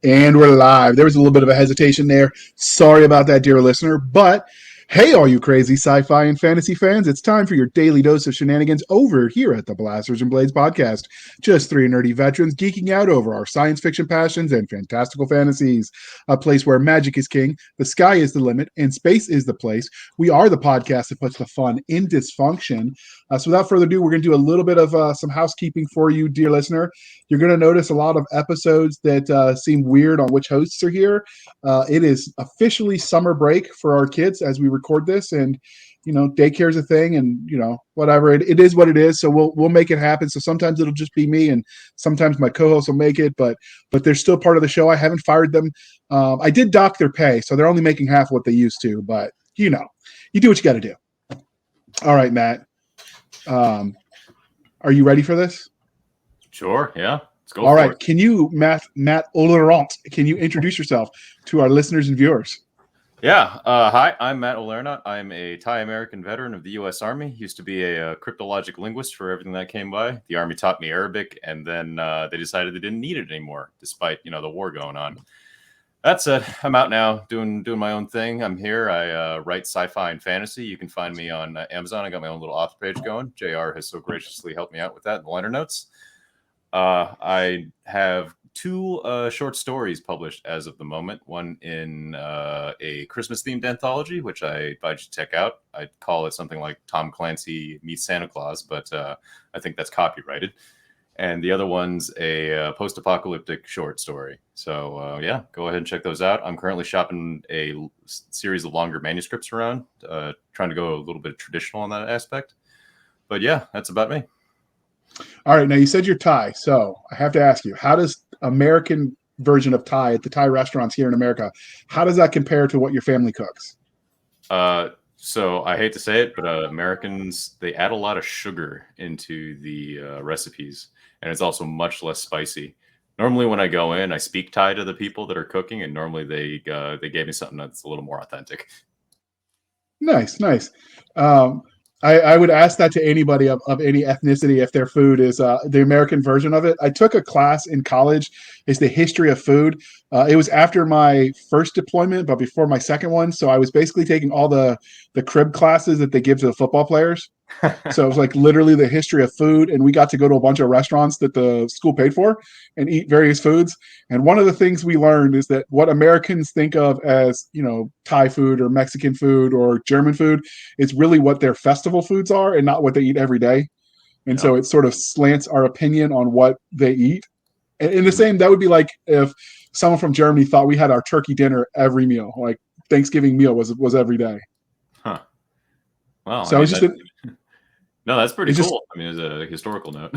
And we're live. There was a little bit of a hesitation there. Sorry about that, dear listener. But hey, all you crazy sci-fi and fantasy fans, it's time for your daily dose of shenanigans over here at the Blasters and Blades podcast. Just three nerdy veterans geeking out over our science fiction passions and fantastical fantasies. A place where magic is king, the sky is the limit, and space is the place. We are the podcast that puts the fun in dysfunction. So without further ado, we're going to do a little bit of some housekeeping for you, dear listener. You're going to notice a lot of episodes that seem weird on which hosts are here. It is officially summer break for our kids as we record this, and daycare is a thing, and whatever it is, what it is. So we'll make it happen. So sometimes it'll just be me, and sometimes my co-host will make it, but they're still part of the show. I haven't fired them. I did dock their pay, so they're only making half what they used to. But you do what you got to do. All right, Matt. Are you ready for this? Sure. Yeah. Let's go. All right. It. Can you, Matt Olerant, can you introduce yourself to our listeners and viewers? Yeah. Hi, I'm Matt Olerant. I'm a Thai American veteran of the U.S. Army. Used to be a cryptologic linguist for everything that came by. The Army taught me Arabic, and then they decided they didn't need it anymore, despite the war going on. That said, I'm out now doing my own thing. I'm here. I write sci-fi and fantasy. You can find me on Amazon. I got my own little author page going. JR has so graciously helped me out with that in the liner notes. I have two short stories published as of the moment. One in a Christmas-themed anthology, which I advise you to check out. I call it something like Tom Clancy meets Santa Claus, but I think that's copyrighted. And the other one's a post-apocalyptic short story. So, yeah, go ahead and check those out. I'm currently shopping a series of longer manuscripts around, trying to go a little bit traditional on that aspect. But, yeah, that's about me. All right. Now, you said you're Thai, so I have to ask you, how does American version of Thai at the Thai restaurants here in America, how does that compare to what your family cooks? So I hate to say it, but Americans, they add a lot of sugar into the recipes, and it's also much less spicy. Normally when I go in, I speak Thai to the people that are cooking, and normally they gave me something that's a little more authentic. Nice. I would ask that to anybody of any ethnicity if their food is the American version of it. I took a class in college. It's the history of food. It was after my first deployment, but before my second one. So I was basically taking all the crib classes that they give to the football players. So it was like literally the history of food, and we got to go to a bunch of restaurants that the school paid for and eat various foods. And one of the things we learned is that what Americans think of as, Thai food or Mexican food or German food is really what their festival foods are and not what they eat every day. And so it sort of slants our opinion on what they eat. And in the same, that would be like if someone from Germany thought we had our turkey dinner every meal, like Thanksgiving meal was every day. Huh. Well, so it's just no, that's pretty cool. I mean, as a historical note.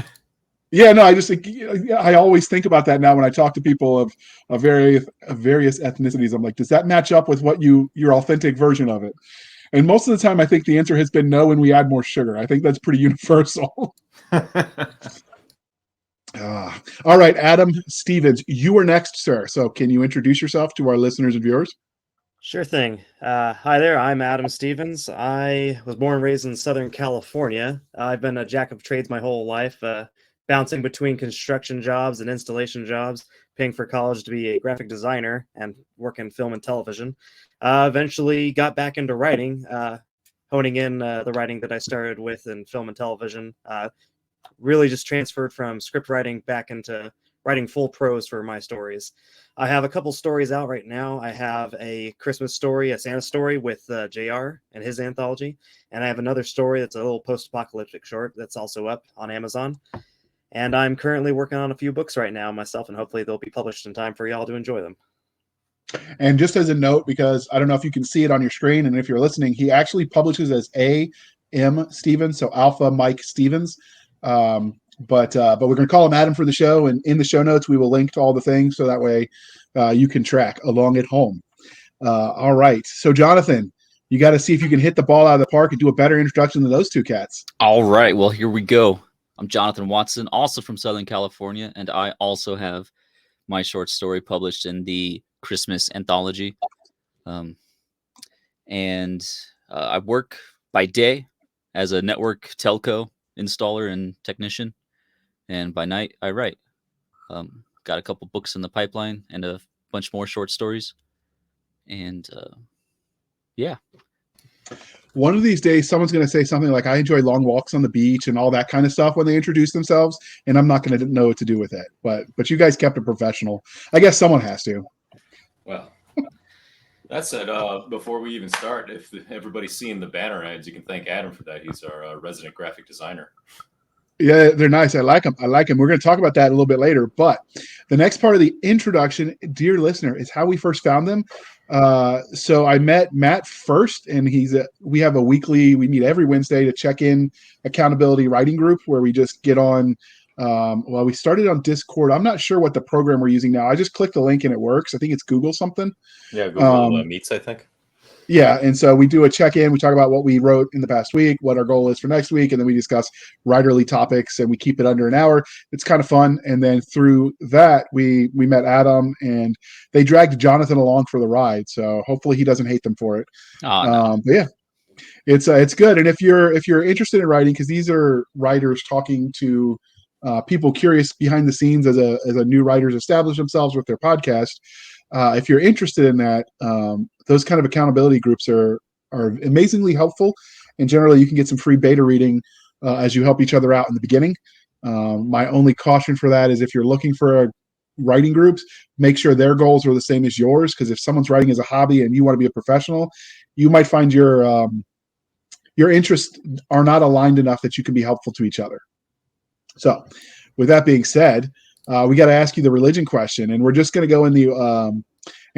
Yeah, no, I always think about that now when I talk to people of various ethnicities. I'm like, does that match up with what your authentic version of it? And most of the time, I think the answer has been no, and we add more sugar. I think that's pretty universal. All right, Adam Stevens, you are next, sir. So can you introduce yourself to our listeners and viewers? Sure thing. Hi there, I'm Adam Stevens. I was born and raised in Southern California. I've been a jack of trades my whole life, bouncing between construction jobs and installation jobs, paying for college to be a graphic designer and work in film and television. Eventually got back into writing, honing in the writing that I started with in film and television. Really just transferred from script writing back into writing full prose for my stories. I have a couple stories out right now. I have a Christmas story, a Santa story with JR and his anthology. And I have another story that's a little post-apocalyptic short that's also up on Amazon. And I'm currently working on a few books right now myself, and hopefully they'll be published in time for y'all to enjoy them. And just as a note, because I don't know if you can see it on your screen, and if you're listening, he actually publishes as A.M. Stevens, so Alpha Mike Stevens. But we're going to call him Adam for the show, and in the show notes we will link to all the things so that way you can track along at home. All right, so Jonathan, you got to see if you can hit the ball out of the park and do a better introduction than those two cats. All right, well, here we go. I'm Jonathan Watson, also from Southern California, and I also have my short story published in the Christmas anthology. I work by day as a network telco installer and technician, and by night I write. Got a couple books in the pipeline and a bunch more short stories. And yeah. One of these days, someone's going to say something like, I enjoy long walks on the beach and all that kind of stuff when they introduce themselves, and I'm not going to know what to do with it. But you guys kept it professional. I guess someone has to. Well, that said, before we even start, if everybody's seeing the banner ads, you can thank Adam for that. He's our resident graphic designer. Yeah, they're nice. I like them. We're going to talk about that a little bit later. But the next part of the introduction, dear listener, is how we first found them. So I met Matt first, and we meet every Wednesday to check in accountability writing group where we just get on. We started on Discord. I'm not sure what the program we're using now. I just clicked the link and it works. I think it's Google something. Yeah, Google Meets, I think. Yeah, and so we do a check-in. We talk about what we wrote in the past week, what our goal is for next week, and then we discuss writerly topics, and we keep it under an hour. It's kind of fun. And then through that, we met Adam, and they dragged Jonathan along for the ride. So hopefully he doesn't hate them for it. Oh, no. But yeah, it's good. And if you're interested in writing, because these are writers talking to people curious behind the scenes as a new writers establish themselves with their podcast. If you're interested in that, those kind of accountability groups are amazingly helpful, and generally you can get some free beta reading as you help each other out in the beginning. My only caution for that is if you're looking for writing groups, make sure their goals are the same as yours, because if someone's writing as a hobby and you want to be a professional, you might find your interests are not aligned enough that you can be helpful to each other. So with that being said, we got to ask you the religion question, and we're just going to go in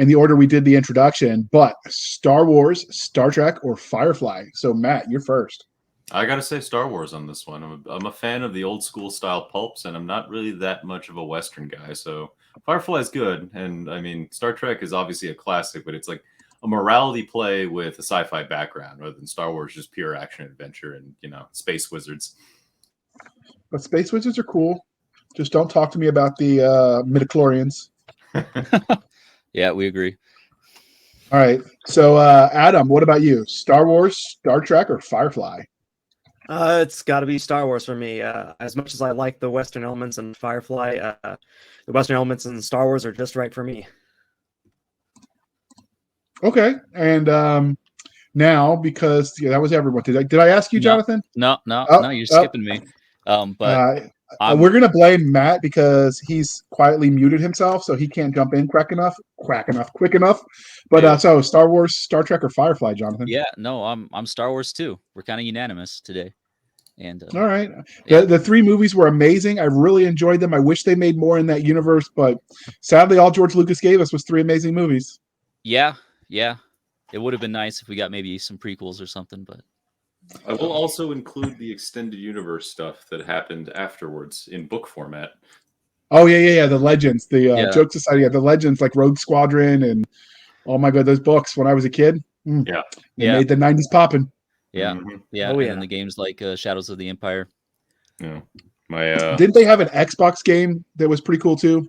the order we did the introduction, but Star Wars, Star Trek, or Firefly. So Matt, you're first. I got to say Star Wars on this one. I'm a fan of the old school style pulps, and I'm not really that much of a Western guy. So Firefly is good. And I mean, Star Trek is obviously a classic, but it's like a morality play with a sci-fi background rather than Star Wars, just pure action adventure and, space wizards. But space wizards are cool. Just don't talk to me about the midichlorians. Yeah, we agree. All right. So, Adam, what about you? Star Wars, Star Trek, or Firefly? It's got to be Star Wars for me. As much as I like the Western elements in Firefly, the Western elements in Star Wars are just right for me. Okay. And now, because that was everyone. Did I ask you, Jonathan? No, you're skipping me. But we're going to blame Matt because he's quietly muted himself, so he can't jump in quick enough. But so Star Wars, Star Trek, or Firefly, Jonathan? Yeah, no, I'm Star Wars too. We're kind of unanimous today. And all right, yeah. The three movies were amazing. I really enjoyed them. I wish they made more in that universe, but sadly, all George Lucas gave us was three amazing movies. Yeah. It would have been nice if we got maybe some prequels or something, but I will also include the extended universe stuff that happened afterwards in book format. Oh yeah. The Legends, the Joke Society, the Legends like Rogue Squadron, and oh my god, those books when I was a kid. They made the 90s popping. Yeah, mm-hmm. Yeah. Oh, yeah. And the games like Shadows of the Empire. Yeah, didn't they have an Xbox game that was pretty cool too?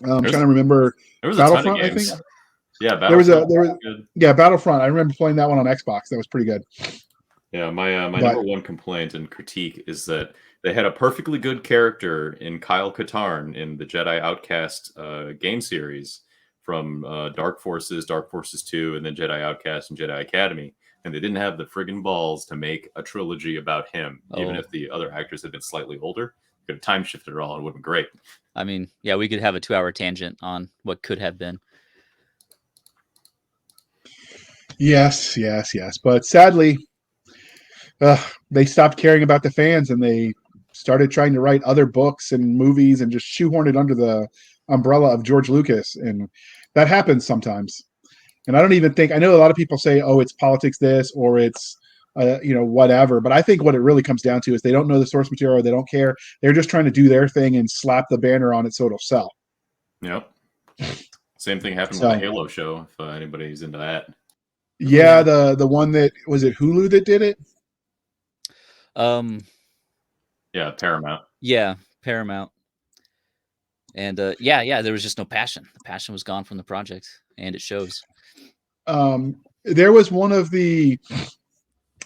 I'm trying to remember. There was Battlefront, a ton of games. I think. Yeah, Battlefront. Battlefront. I remember playing that one on Xbox. That was pretty good. Yeah, my number one complaint and critique is that they had a perfectly good character in Kyle Katarn in the Jedi Outcast game series from Dark Forces 2, and then Jedi Outcast and Jedi Academy, and they didn't have the friggin' balls to make a trilogy about him, even if the other actors had been slightly older. Could have time shifted it all, and it would have been great. I mean, yeah, we could have a 2-hour tangent on what could have been. Yes. But sadly, they stopped caring about the fans, and they started trying to write other books and movies and just shoehorn it under the umbrella of George Lucas. And that happens sometimes. And I don't even think, I know a lot of people say, oh, it's politics this, or it's, whatever. But I think what it really comes down to is they don't know the source material. Or they don't care. They're just trying to do their thing and slap the banner on it so it'll sell. Yep. Same thing happened with the Halo show, if anybody's into that. Yeah, the one that, was it Hulu that did it? Yeah, Paramount. Yeah, Paramount. And there was just no passion. The passion was gone from the project, and it shows. There was one of the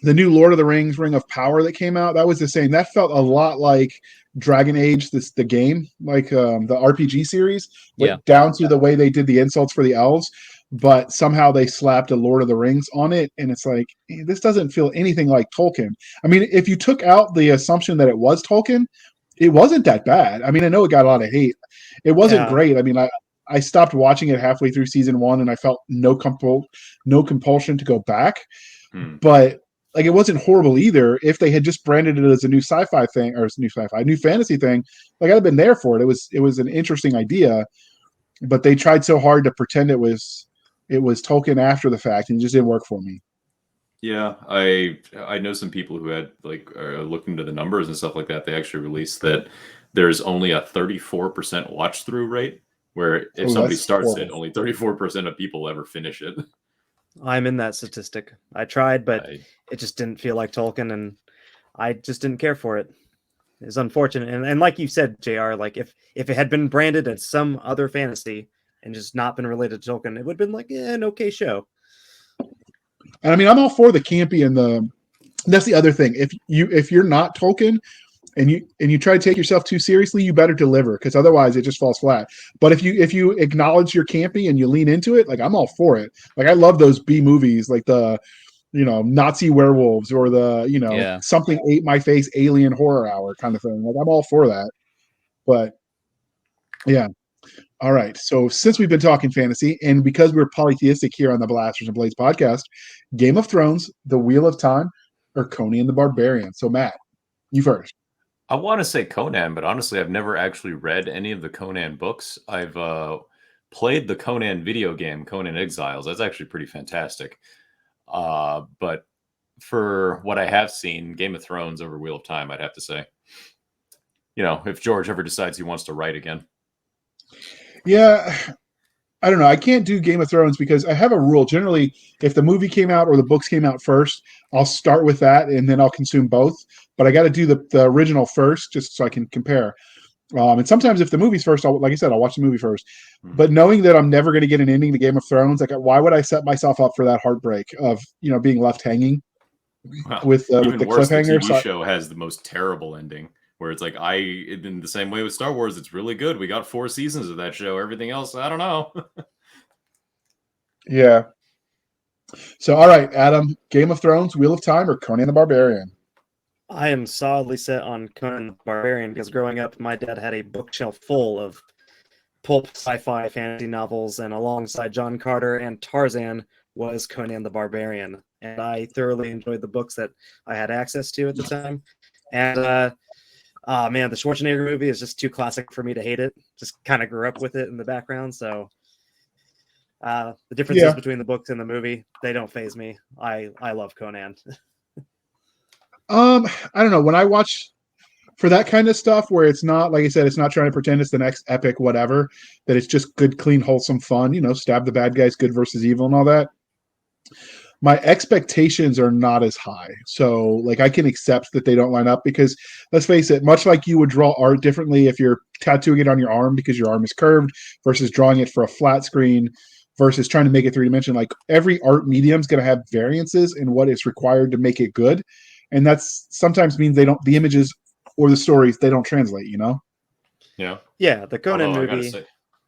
the new Lord of the Rings Ring of Power that came out, that was the same. That felt a lot like Dragon Age, the game, like the RPG series, Yeah. but down to the way they did the insults for the elves. But somehow they slapped a Lord of the Rings on it, and it's like this doesn't feel anything like Tolkien. I mean, if you took out the assumption that it was Tolkien, it wasn't that bad. I mean, I know it got a lot of hate. It wasn't Yeah. great. I mean, I stopped watching it halfway through season 1, and I felt no compulsion to go back. But like, it wasn't horrible either. If they had just branded it as a new sci-fi thing, or new fantasy thing, like, I'd have been there for it. It was an interesting idea, but they tried so hard to pretend it was Tolkien after the fact, and it just didn't work for me. Yeah, I know some people who had looked into the numbers and stuff like that. They actually released that there's only a 34% watch through rate, where if somebody starts it, only 34% of people ever finish it. I'm in that statistic. I tried, but it just didn't feel like Tolkien, and I just didn't care for it. It's unfortunate. And like you said, JR, like if it had been branded as some other fantasy and just not been related to Tolkien, it would have been like an okay show. And I mean, I'm all for the campy and that's the other thing. If you're not Tolkien and you try to take yourself too seriously, you better deliver, because otherwise it just falls flat. But if you acknowledge your campy and you lean into it, like, I'm all for it. Like, I love those B movies, like the Nazi werewolves, or the something ate my face alien horror hour kind of thing. Like, I'm all for that. But yeah. All right. So since we've been talking fantasy, and because we're polytheistic here on the Blasters and Blades podcast, Game of Thrones, The Wheel of Time, or Conan the Barbarian. So Matt, you first. I want to say Conan, but honestly, I've never actually read any of the Conan books. I've played the Conan video game, Conan Exiles. That's actually pretty fantastic. But for what I have seen, Game of Thrones over Wheel of Time, I'd have to say. If George ever decides he wants to write again. Yeah, I don't know. I can't do Game of Thrones because I have a rule. Generally, if the movie came out or the books came out first, I'll start with that and then I'll consume both. But I got to do the original first just so I can compare. And sometimes if the movie's first, like I said, I'll watch the movie first. But knowing that I'm never going to get an ending to Game of Thrones, like, why would I set myself up for that heartbreak of being left hanging with the cliffhanger? The TV show has the most terrible ending. Where it's like, in the same way with Star Wars, it's really good. We got 4 seasons of that show. Everything else, I don't know. Yeah. So, all right, Adam, Game of Thrones, Wheel of Time, or Conan the Barbarian? I am solidly set on Conan the Barbarian because growing up, my dad had a bookshelf full of pulp sci-fi fantasy novels, and alongside John Carter and Tarzan was Conan the Barbarian. And I thoroughly enjoyed the books that I had access to at the time. And man, the Schwarzenegger movie is just too classic for me to hate it. Just kind of grew up with it in the background. So the differences between the books and the movie, they don't faze me. I love Conan. I don't know. When I watch for that kind of stuff where it's not, like I said, it's not trying to pretend it's the next epic whatever, that it's just good, clean, wholesome fun, stab the bad guys, good versus evil and all that. My expectations are not as high. So, like, I can accept that they don't line up because, let's face it, much like you would draw art differently if you're tattooing it on your arm because your arm is curved versus drawing it for a flat screen versus trying to make it 3-dimensional, like, every art medium is going to have variances in what is required to make it good. And that's sometimes means the images or the stories, they don't translate, Yeah. Yeah, the Conan movie.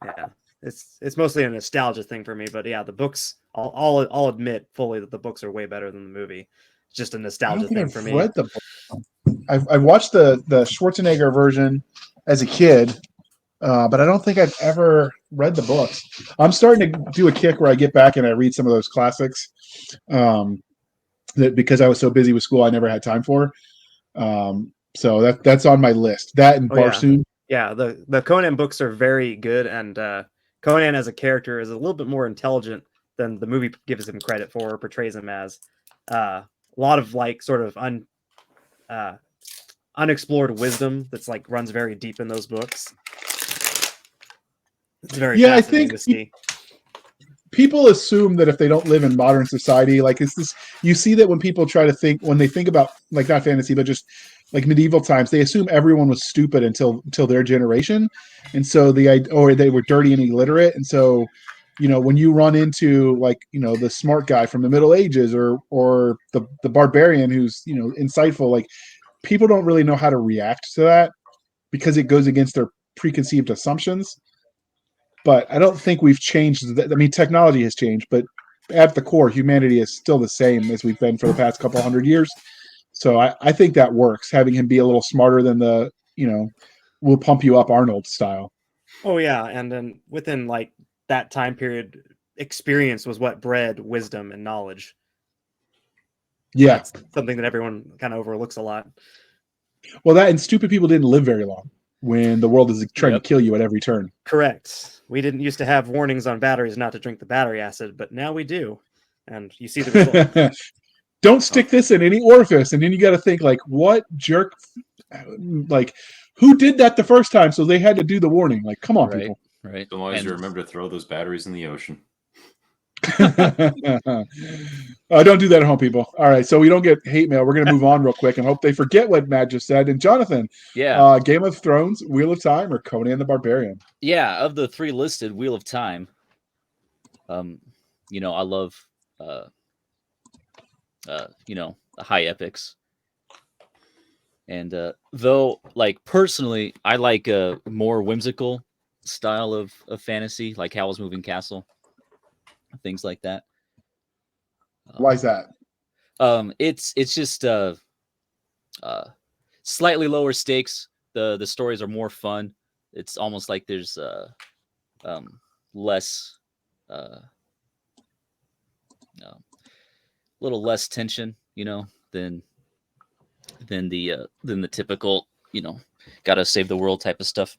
Yeah. It's mostly a nostalgia thing for me, but yeah, the books, I'll admit fully that the books are way better than the movie. It's just a nostalgia thing for me. Read the book. I've watched the Schwarzenegger version as a kid, but I don't think I've ever read the books. I'm starting to do a kick where I get back and I read some of those classics, that because I was so busy with school, I never had time for. So that's on my list. That and Barsoom. Yeah, the Conan books are very good, and Conan as a character is a little bit more intelligent than the movie gives him credit for or portrays him as. A lot of sort of unexplored wisdom that's runs very deep in those books. It's very fascinating to see. People assume that if they don't live in modern society, you see that when people try to when they think about, like, not fantasy, but just like medieval times, they assume everyone was stupid until their generation. And so or they were dirty and illiterate. And so when you run into like the smart guy from the Middle Ages or the barbarian who's insightful, like people don't really know how to react to that because it goes against their preconceived assumptions. But I don't think we've changed. I mean, technology has changed, but at the core, humanity is still the same as we've been for the past couple hundred years. So I think that works, having him be a little smarter than the, we'll pump you up Arnold style. Oh yeah, and then within like that time period, experience was what bred wisdom and knowledge. Yeah. That's something that everyone kind of overlooks a lot. Well, that and stupid people didn't live very long when the world is trying to kill you at every turn. Correct. We didn't used to have warnings on batteries not to drink the battery acid, but now we do. And you see the result. Don't stick this in any orifice. And then you got to think, like, what jerk, like, who did that the first time? So they had to do the warning. Like, come on, people. Right. So long as you remember to throw those batteries in the ocean. Don't do that at home, people. All right, so we don't get hate mail. We're going to move on real quick and hope they forget what Matt just said. And Jonathan, Game of Thrones, Wheel of Time, or Conan the Barbarian? Yeah, of the three listed, Wheel of Time. I love the high epics. And though, like, personally, I like a more whimsical style of fantasy, like Howl's Moving Castle, things like that. Why is that? It's just slightly lower stakes. The stories are more fun. It's almost like there's less little less tension, than the typical, gotta save the world type of stuff.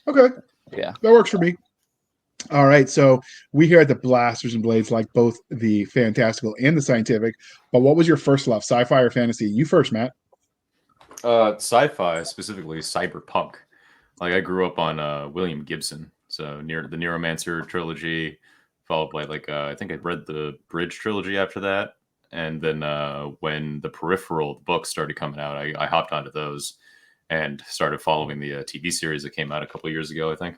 Okay. Yeah. That works for me. All right. So we here at the Blasters and Blades like both the fantastical and the scientific. But what was your first love, sci-fi or fantasy? You first, Matt. Sci-fi, specifically cyberpunk. Like I grew up on William Gibson. So near the Neuromancer trilogy, followed by I think I read the Bridge trilogy after that. And then when the Peripheral book started coming out, I hopped onto those and started following the TV series that came out a couple of years ago, I think.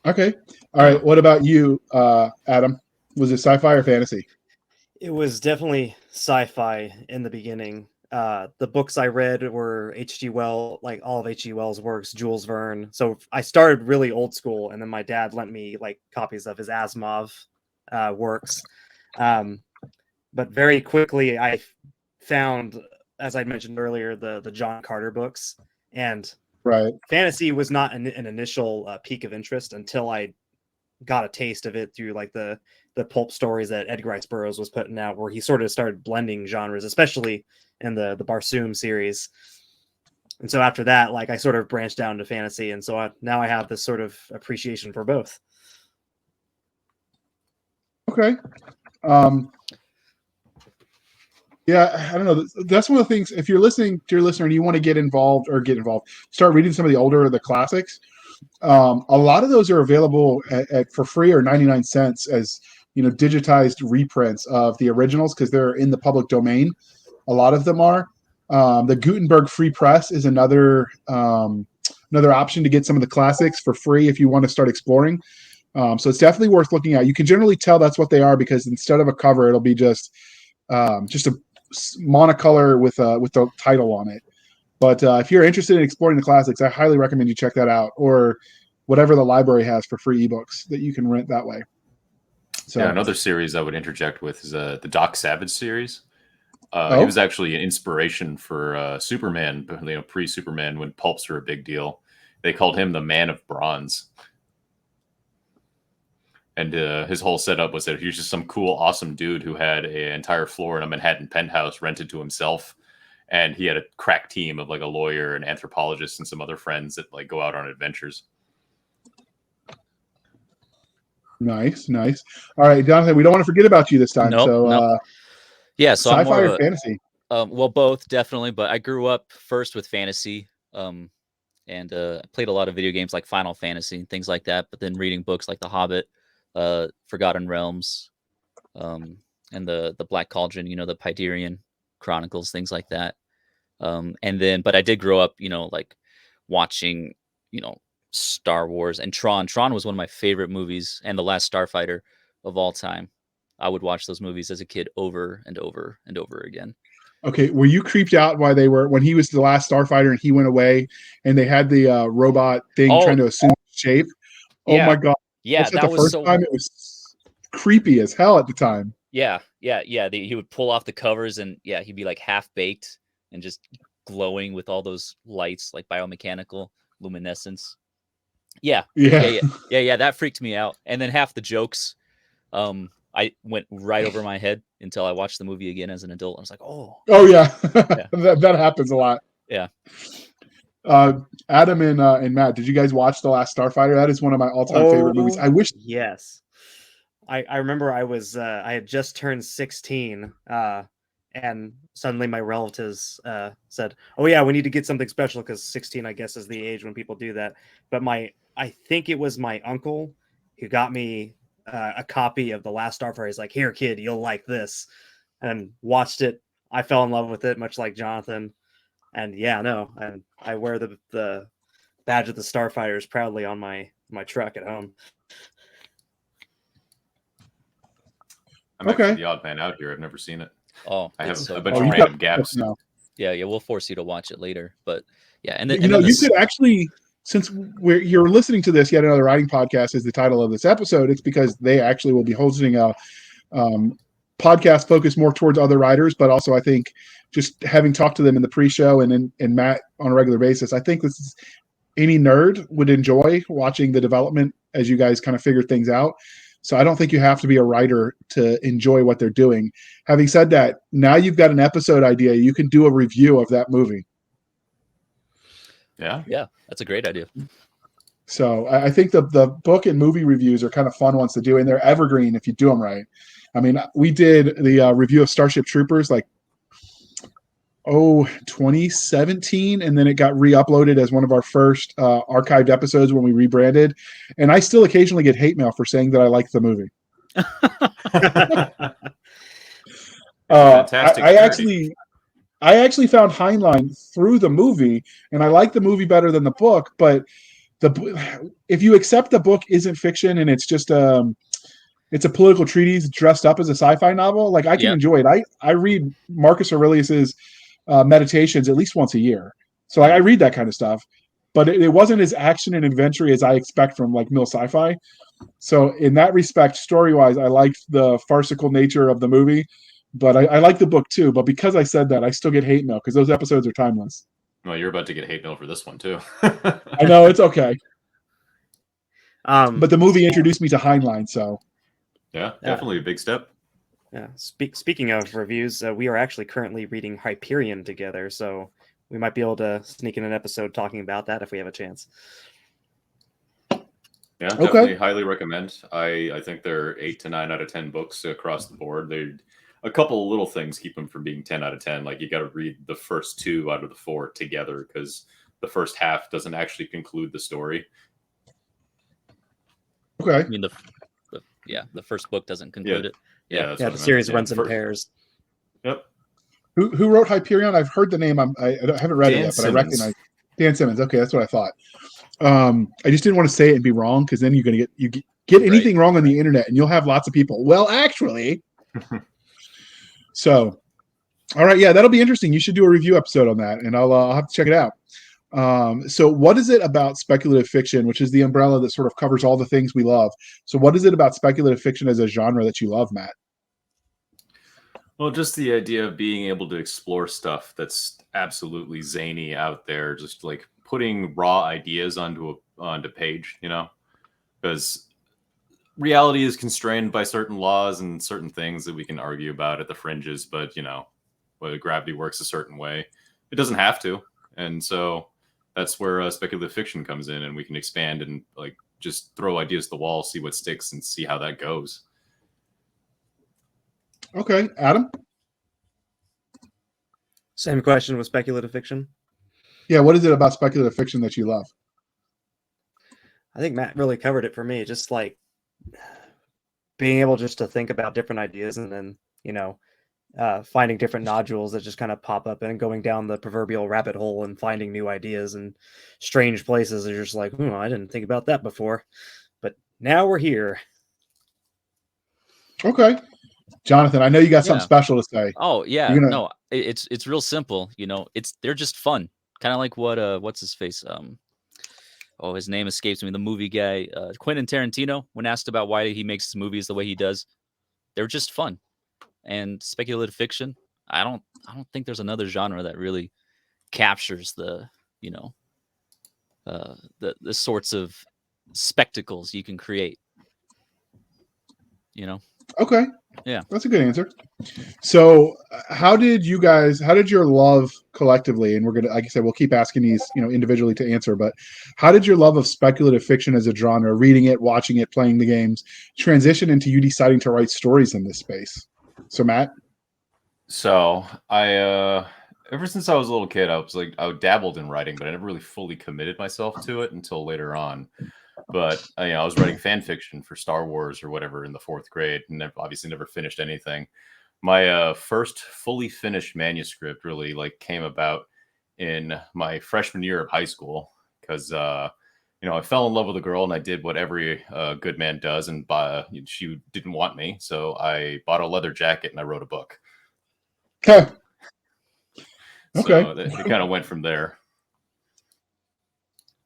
Okay. All right. What about you, Adam? Was it sci-fi or fantasy? It was definitely sci-fi in the beginning. The books I read were H.G. Wells, like all of H.G. Wells' works, Jules Verne. So I started really old school, and then my dad lent me like copies of his Asimov works. But very quickly, I found, as I mentioned earlier, the John Carter books, and right. Fantasy was not an initial peak of interest until I got a taste of it through like the pulp stories that Edgar Rice Burroughs was putting out, where he sort of started blending genres, especially in the Barsoom series. And so after that, like I sort of branched down to fantasy, and so now I have this sort of appreciation for both. Okay. Yeah, I don't know. That's one of the things. If you're listening to your listener and you want to get involved, start reading some of the older the classics. A lot of those are available for free or 99 cents as digitized reprints of the originals because they're in the public domain. A lot of them are. The Gutenberg Free Press is another option to get some of the classics for free if you want to start exploring. So it's definitely worth looking at. You can generally tell that's what they are because instead of a cover, it'll be just a monocolor with the title on it. But if you're interested in exploring the classics, I highly recommend you check that out, or whatever the library has for free ebooks that you can rent that way. So yeah, another series I would interject with is the Doc Savage series. He was actually an inspiration for Superman, pre-Superman when pulps were a big deal. They called him the Man of Bronze. And his whole setup was that he was just some cool, awesome dude who had an entire floor in a Manhattan penthouse rented to himself. And he had a crack team of like a lawyer, an anthropologist, and some other friends that like go out on adventures. Nice. All right, Jonathan, we don't want to forget about you this time. Nope. Yeah, so sci-fi I'm more or fantasy? Well, both definitely, but I grew up first with fantasy, and played a lot of video games like Final Fantasy and things like that. But then reading books like The Hobbit, Forgotten Realms, and the Black Cauldron, the Pyderian Chronicles, things like that. But I did grow up, like watching, Star Wars, and Tron. Tron was one of my favorite movies, and The Last Starfighter of all time. I would watch those movies as a kid over and over and over again. Okay, were you creeped out when he was the last starfighter and he went away and they had the robot thing trying to assume shape? Oh yeah, my god! yeah, That the first time it was creepy as hell at the time. Yeah. He would pull off the covers, and he'd be like half baked and just glowing with all those lights, like biomechanical luminescence. Yeah. That freaked me out. And then half the jokes, I went right over my head until I watched the movie again as an adult. I was like, oh yeah, that happens a lot. Yeah. Adam and Matt, did you guys watch The Last Starfighter? That is one of my all-time favorite movies. I wish. Yes. I remember I had just turned 16, and suddenly my relatives said, "Oh yeah, we need to get something special," because 16, I guess, is the age when people do that. But I think it was my uncle who got me a copy of The Last Starfighter. He's like, "Here, kid, you'll like this," and watched it. I fell in love with it, much like Jonathan. And and I wear the badge of the Starfighters proudly on my truck at home. I'm actually the odd man out here. I've never seen it. Oh, I have so a bunch of random gaps. No. Yeah, we'll force you to watch it later. But yeah, and then you could actually, since you're listening to this, Yet Another Writing Podcast is the title of this episode. It's because they actually will be hosting a podcast focused more towards other writers, but also I think just having talked to them in the pre-show and Matt on a regular basis, I think this is any nerd would enjoy watching the development as you guys kind of figure things out. So I don't think you have to be a writer to enjoy what they're doing. Having said that, now you've got an episode idea. You can do a review of that movie. Yeah, that's a great idea. So I think the book and movie reviews are kind of fun ones to do, and they're evergreen if you do them right. I mean, we did the review of Starship Troopers 2017, and then it got re-uploaded as one of our first archived episodes when we rebranded. And I still occasionally get hate mail for saying that I like the movie. I actually found Heinlein through the movie, and I like the movie better than the book. But if you accept the book isn't fiction and it's just it's a political treatise dressed up as a sci-fi novel, I can enjoy it. I read Marcus Aurelius's Meditations at least once a year, so I read that kind of stuff. But it wasn't as action and adventure as I expect from mill sci-fi. So in that respect, story-wise, I liked the farcical nature of the movie, but I like the book too. But because I said that, I still get hate mail because those episodes are timeless. Well, you're about to get hate mail for this one too. I know, it's okay. But the movie introduced me to Heinlein, so yeah, definitely a big step. Yeah. Speaking of reviews, we are actually currently reading Hyperion together, so we might be able to sneak in an episode talking about that if we have a chance. Yeah, definitely highly recommend. I think they're 8 to 9 out of 10 books across the board. They a couple of little things keep them from being 10 out of 10. You got to read the first 2 out of the 4 together because the first half doesn't actually conclude the story. Okay. I mean the first book doesn't conclude it. Yeah, the series runs in pairs. Yep. Who wrote Hyperion? I've heard the name. I haven't read it yet, but I recognize Dan Simmons. Okay, that's what I thought. I just didn't want to say it and be wrong because then you're going to get anything wrong on the internet and you'll have lots of people. Well, actually. So, all right, yeah, that'll be interesting. You should do a review episode on that, and I'll have to check it out. So what is it about speculative fiction, which is the umbrella that sort of covers all the things we love? So what is it about speculative fiction as a genre that you love, Matt? Well, just the idea of being able to explore stuff that's absolutely zany out there, just putting raw ideas onto page, because reality is constrained by certain laws and certain things that we can argue about at the fringes, but whether gravity works a certain way, it doesn't have to. And so that's where speculative fiction comes in, and we can expand and just throw ideas at the wall, see what sticks, and see how that goes. Okay, Adam? Same question with speculative fiction. Yeah, what is it about speculative fiction that you love? I think Matt really covered it for me. Just being able just to think about different ideas and then, finding different nodules that just kind of pop up and going down the proverbial rabbit hole and finding new ideas and strange places. You're just like, I didn't think about that before, but now we're here. Okay. Jonathan, I know you got something Yeah. special to say. Oh yeah, You're gonna- no, it's real simple. They're just fun, kind of like what's his face? Oh, his name escapes me. The movie guy, Quentin Tarantino. When asked about why he makes his movies the way he does, they're just fun. And speculative fiction, I don't think there's another genre that really captures the the sorts of spectacles you can create. Okay. Yeah. That's a good answer. So how did your love collectively, and we're going to, like I said, we'll keep asking these, individually to answer, but how did your love of speculative fiction as a genre, reading it, watching it, playing the games, transition into you deciding to write stories in this space? So Matt? So I ever since I was a little kid, I dabbled in writing, but I never really fully committed myself to it until later on. But I was writing fan fiction for Star Wars or whatever in the 4th grade, and obviously never finished anything. My first fully finished manuscript really came about in my freshman year of high school because I fell in love with a girl and I did what every good man does, and she didn't want me, so I bought a leather jacket and I wrote a book. Okay. So it kind of went from there.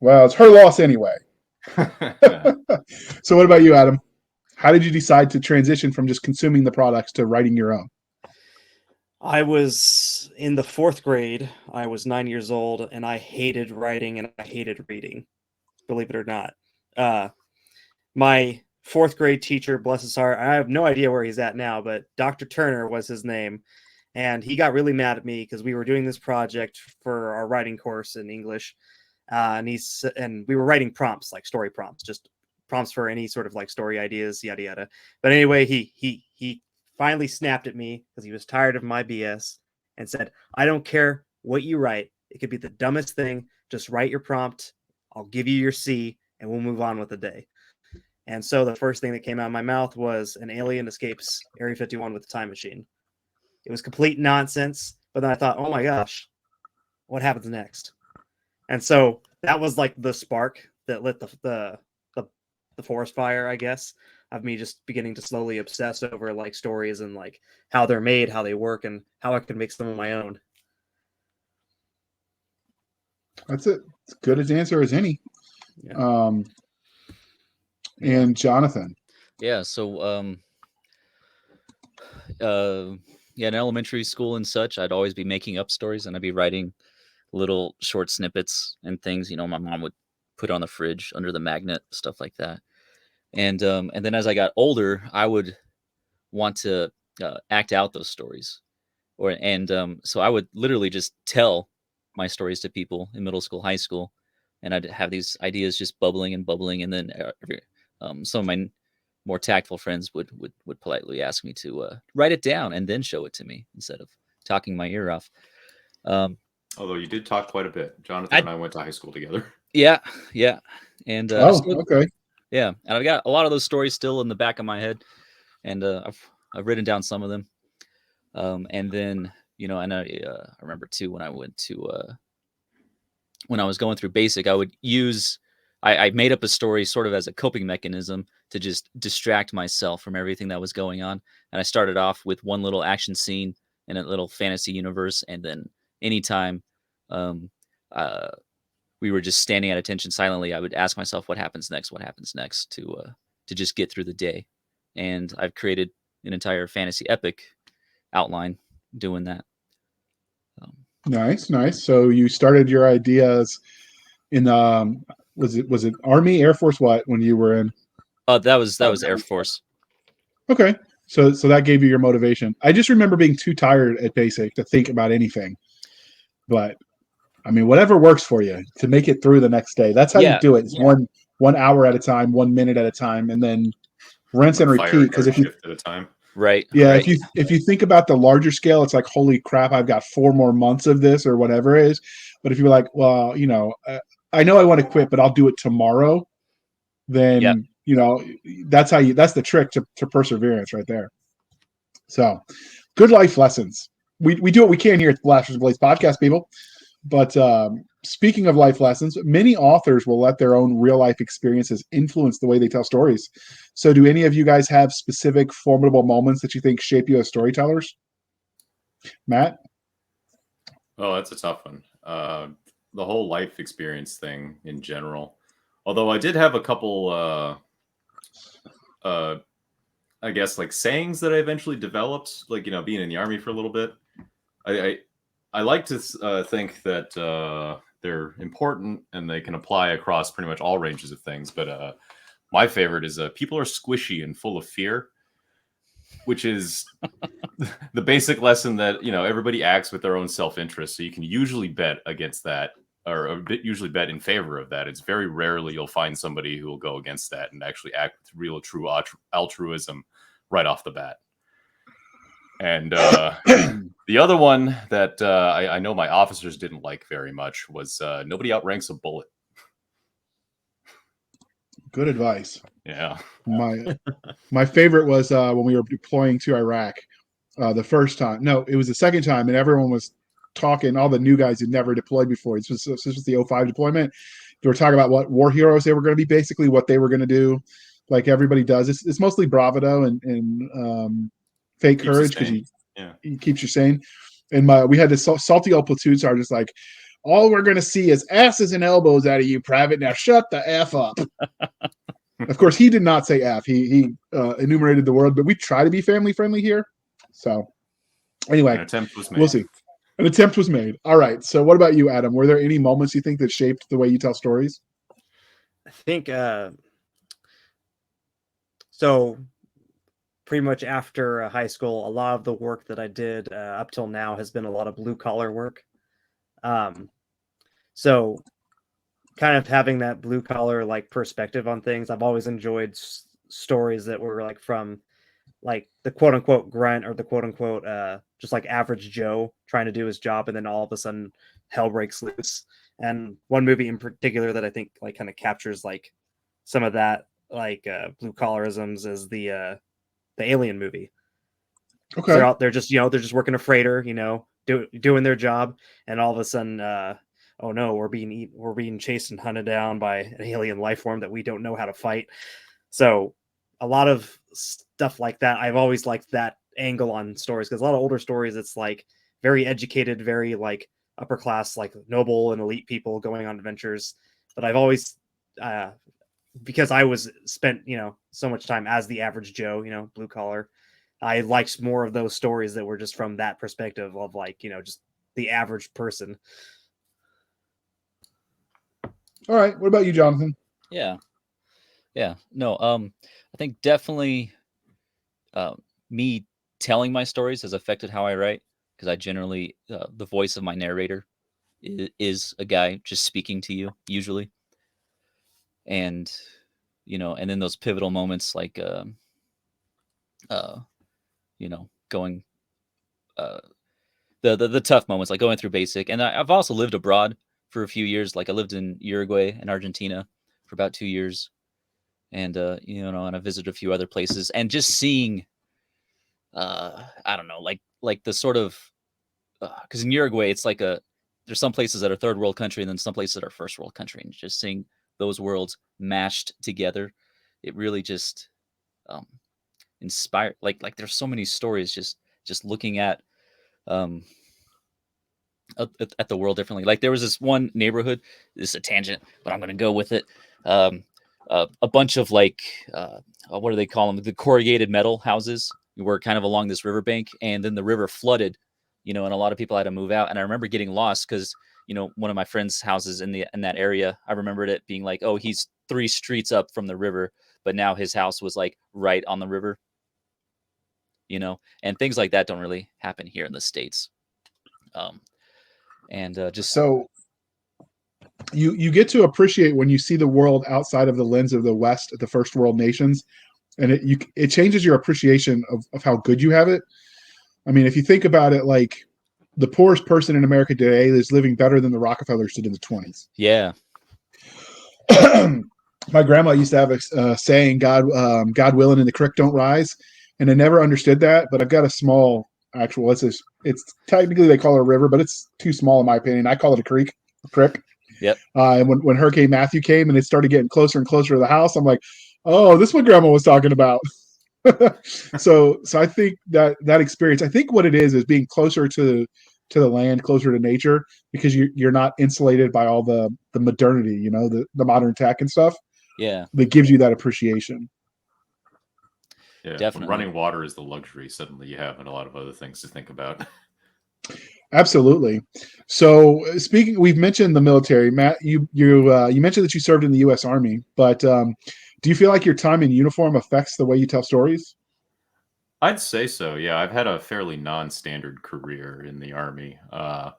Well, it's her loss anyway. So what about you, Adam? How did you decide to transition from just consuming the products to writing your own? I was in the 4th grade. I was 9 years old, and I hated writing and I hated reading. Believe it or not. My 4th grade teacher, bless his heart, I have no idea where he's at now, but Dr. Turner was his name. And he got really mad at me because we were doing this project for our writing course in English. And we were writing prompts, like story prompts, just prompts for any sort of story ideas, yada yada. But anyway, he finally snapped at me because he was tired of my BS and said, "I don't care what you write. It could be the dumbest thing. Just write your prompt. I'll give you your C, and we'll move on with the day." And so the first thing that came out of my mouth was an alien escapes Area 51 with a time machine. It was complete nonsense, but then I thought, oh my gosh, what happens next? And so that was the spark that lit the forest fire, I guess, of me just beginning to slowly obsess over stories and how they're made, how they work, and how I can make some of my own. That's it. As good an answer as any. Yeah. And Jonathan. Yeah. So in elementary school and such, I'd always be making up stories and I'd be writing little short snippets and things. My mom would put on the fridge under the magnet, stuff like that. And then as I got older, I would want to act out those stories, so I would literally just tell my stories to people in middle school, high school, and I'd have these ideas just bubbling and bubbling, and then some of my more tactful friends would politely ask me to write it down and then show it to me instead of talking my ear off. Although you did talk quite a bit. Jonathan and I went to high school together. Yeah. And okay. Yeah, and I've got a lot of those stories still in the back of my head, and I've written down some of them. And then and I remember too when I went to when I was going through basic, I made up a story sort of as a coping mechanism to just distract myself from everything that was going on. And I started off with one little action scene in a little fantasy universe, and then anytime we were just standing at attention silently, I would ask myself, what happens next to just get through the day. And I've created an entire fantasy epic outline doing that. Nice. So you started your ideas in was it Army, Air Force, what, when you were in? That was Air Force. Okay. So that gave you your motivation. I just remember being too tired at basic to think about anything. But I mean, whatever works for you to make it through the next day. That's how you do it. It's 1 hour at a time, 1 minute at a time, and then rinse and repeat. Because if you shift at a time. Right. Yeah, right. if you think about the larger scale, it's like, holy crap, I've got 4 more months of this or whatever it is. But if you're like, well, I know I want to quit, but I'll do it tomorrow, then that's the trick to perseverance right there. So good life lessons. We do what we can here at the Blasters and Blades podcast, people. But speaking of life lessons, many authors will let their own real life experiences influence the way they tell stories. So do any of you guys have specific formidable moments that you think shape you as storytellers? Matt? Oh, that's a tough one. The whole life experience thing in general. Although I did have a couple, I guess, like sayings that I eventually developed, like, being in the Army for a little bit. I like to think that they're important and they can apply across pretty much all ranges of things. But my favorite is people are squishy and full of fear, which is the basic lesson that, everybody acts with their own self-interest. So you can usually bet against that, or usually bet in favor of that. It's very rarely you'll find somebody who will go against that and actually act with real, true altruism right off the bat. And the other one that I know my officers didn't like very much was nobody outranks a bullet. Good advice. Yeah. My favorite was when we were deploying to Iraq the first time. No, it was the second time, and everyone was talking, all the new guys who'd never deployed before. This was the 05 deployment. They were talking about what war heroes they were going to be, basically what they were going to do, like everybody does. It's mostly bravado and fake courage, because he keeps you sane. And we had this salty old platoon sergeant's like, all we're going to see is asses and elbows out of you, private. Now shut the F up. Of course, he did not say F. He enumerated the word, but we try to be family friendly here. So anyway, an attempt was made. We'll see. An attempt was made. All right. So what about you, Adam? Were there any moments you think that shaped the way you tell stories? I think so. Pretty much after high school, a lot of the work that I did up till now has been a lot of blue collar work. So kind of having that blue collar like perspective on things, I've always enjoyed stories that were like from like the quote unquote grunt or the quote unquote just like average Joe trying to do his job, and then all of a sudden hell breaks loose. And one movie in particular that I think like kind of captures like some of that like blue collarisms is the Alien movie. Okay. They're out there just, they're just working a freighter, doing their job, and all of a sudden, oh no, we're being chased and hunted down by an alien life form that we don't know how to fight. So a lot of stuff like that. I've always liked that angle on stories, because a lot of older stories, it's like very educated, very like upper class, like noble and elite people going on adventures. But I've always because I was spent, so much time as the average Joe, blue collar, I liked more of those stories that were just from that perspective of like, just the average person. All right. What about you, Jonathan? Yeah. No, I think definitely me telling my stories has affected how I write, because I generally, the voice of my narrator is a guy just speaking to you usually. And, and then those pivotal moments, like, going, the tough moments, like going through basic. And I've also lived abroad for a few years. Like I lived in Uruguay and Argentina for about 2 years. And, and I visited a few other places, and just seeing, I don't know, like the sort of, because in Uruguay, it's like there's some places that are third world country, and then some places that are first world country, and just seeing those worlds mashed together, it really just inspired. Like there's so many stories just looking at the world differently. Like there was this one neighborhood. This is a tangent, but I'm going to go with it. A bunch of like what do they call them? The corrugated metal houses were kind of along this riverbank, and then the river flooded, and a lot of people had to move out. And I remember getting lost because, one of my friend's houses in that area, I remembered it being like, oh, he's 3 streets up from the river, but now his house was like right on the river, and things like that don't really happen here in the States. Just so you get to appreciate when you see the world outside of the lens of the West, the first world nations, and it changes your appreciation of how good you have it. I mean, if you think about it, like the poorest person in America today is living better than the Rockefellers did in the 20s. Yeah. My grandma used to have a saying, God willing and the creek don't rise. And I never understood that, but I've got a small actual. It's technically they call it a river, but it's too small in my opinion. I call it a creek, a crick. Yep. And when Hurricane Matthew came and it started getting closer and closer to the house, I'm like, oh, this is what Grandma was talking about. So I think that experience, I think what it is being closer to the land, closer to nature, because you're not insulated by all the modernity, the modern tech and stuff. Yeah. That gives you that appreciation. Yeah, Definitely. running water is the luxury suddenly you have, and a lot of other things to think about. Absolutely. So we've mentioned the military, Matt. You mentioned that you served in the U.S. Army, but do you feel like your time in uniform affects the way you tell stories? I'd say so. Yeah, I've had a fairly non-standard career in the Army. I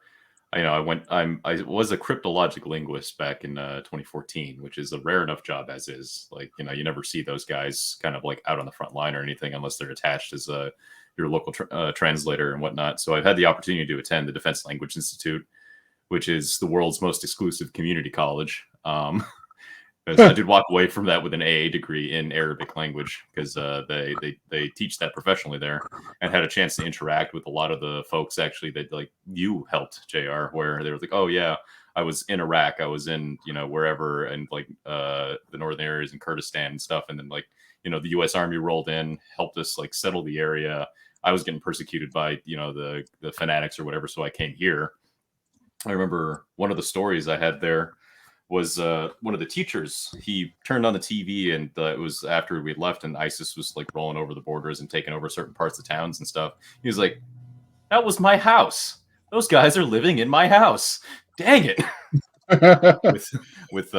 was a cryptologic linguist back in 2014, which is a rare enough job as is. Like, you never see those guys kind of like out on the front line or anything unless they're attached as your local translator and whatnot. So I've had the opportunity to attend the Defense Language Institute, which is the world's most exclusive community college. I did walk away from that with an AA degree in Arabic language because they teach that professionally there, and had a chance to interact with a lot of the folks actually that like you helped, JR, where they were like, oh yeah, I was in Iraq, I was in wherever, and like the northern areas in Kurdistan and stuff, and then like the U.S. Army rolled in, helped us like settle the area. I was getting persecuted by the fanatics or whatever, so I came here. I remember one of the stories I had there was one of the teachers. He turned on the TV, and it was after we had left, and ISIS was like rolling over the borders and taking over certain parts of towns and stuff. He was like, "That was my house. Those guys are living in my house. Dang it!" with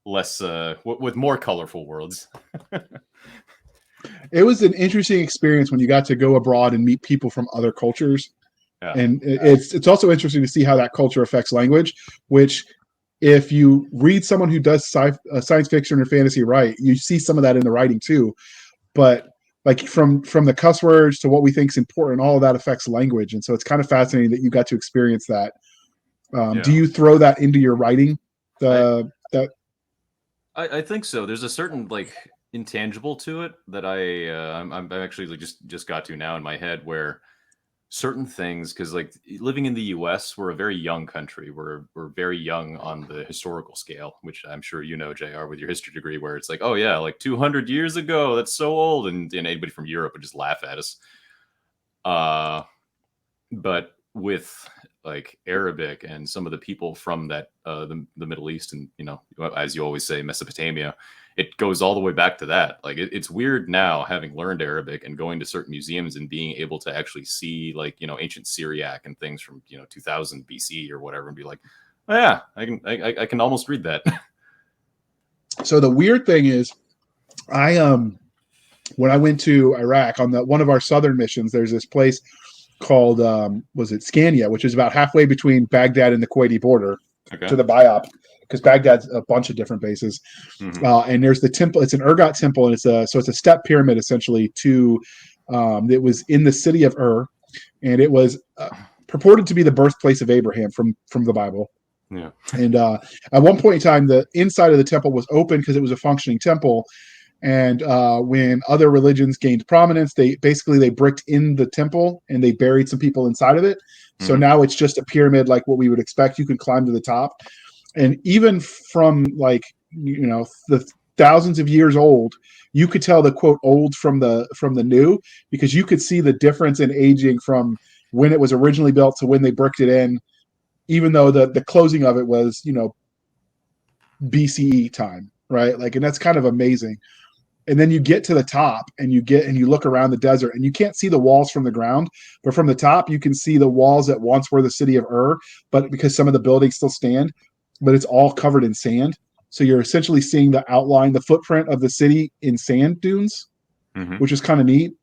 less with more colorful words. It was an interesting experience when you got to go abroad and meet people from other cultures, and it's also interesting to see how that culture affects language, which, if you read someone who does science fiction or fantasy right, you see some of that in the writing too. But like from the cuss words to what we think is important, all of that affects language. And so it's kind of fascinating that you got to experience that. Do you throw that into your writing? I think so. There's a certain like intangible to it that I'm actually like just got to now in my head, where certain things, because like living in the US, we're a very young country. We're very young on the historical scale, which I'm sure JR, with your history degree, where it's like, oh yeah, like 200 years ago, that's so old, and anybody from Europe would just laugh at us. But with like Arabic and some of the people from that the Middle East, and as you always say, Mesopotamia, it goes all the way back to that. Like it's weird now, having learned Arabic and going to certain museums and being able to actually see like ancient Syriac and things from 2000 BC or whatever, and be like, oh yeah, I can almost read that. So the weird thing is, when I went to Iraq on one of our southern missions, there's this place called was it Scania, which is about halfway between Baghdad and the Kuwaiti border, to the Biop, because Baghdad's a bunch of different bases. And there's the temple. It's an Urgot temple, and it's a step pyramid essentially to it was in the city of Ur, and it was purported to be the birthplace of Abraham from the Bible. Yeah. And at one point in time, the inside of the temple was open because it was a functioning temple. And when other religions gained prominence, they bricked in the temple and they buried some people inside of it. So now it's just a pyramid like what we would expect. You can climb to the top. And even from like, the thousands of years old, you could tell the quote old from the new, because you could see the difference in aging from when it was originally built to when they bricked it in, even though the closing of it was, BCE time, right? Like, and that's kind of amazing. And then you get to the top and you look around the desert, and you can't see the walls from the ground, but from the top you can see the walls that once were the city of Ur, but because some of the buildings still stand, but it's all covered in sand. So you're essentially seeing the outline, the footprint of the city in sand dunes, which is kind of neat.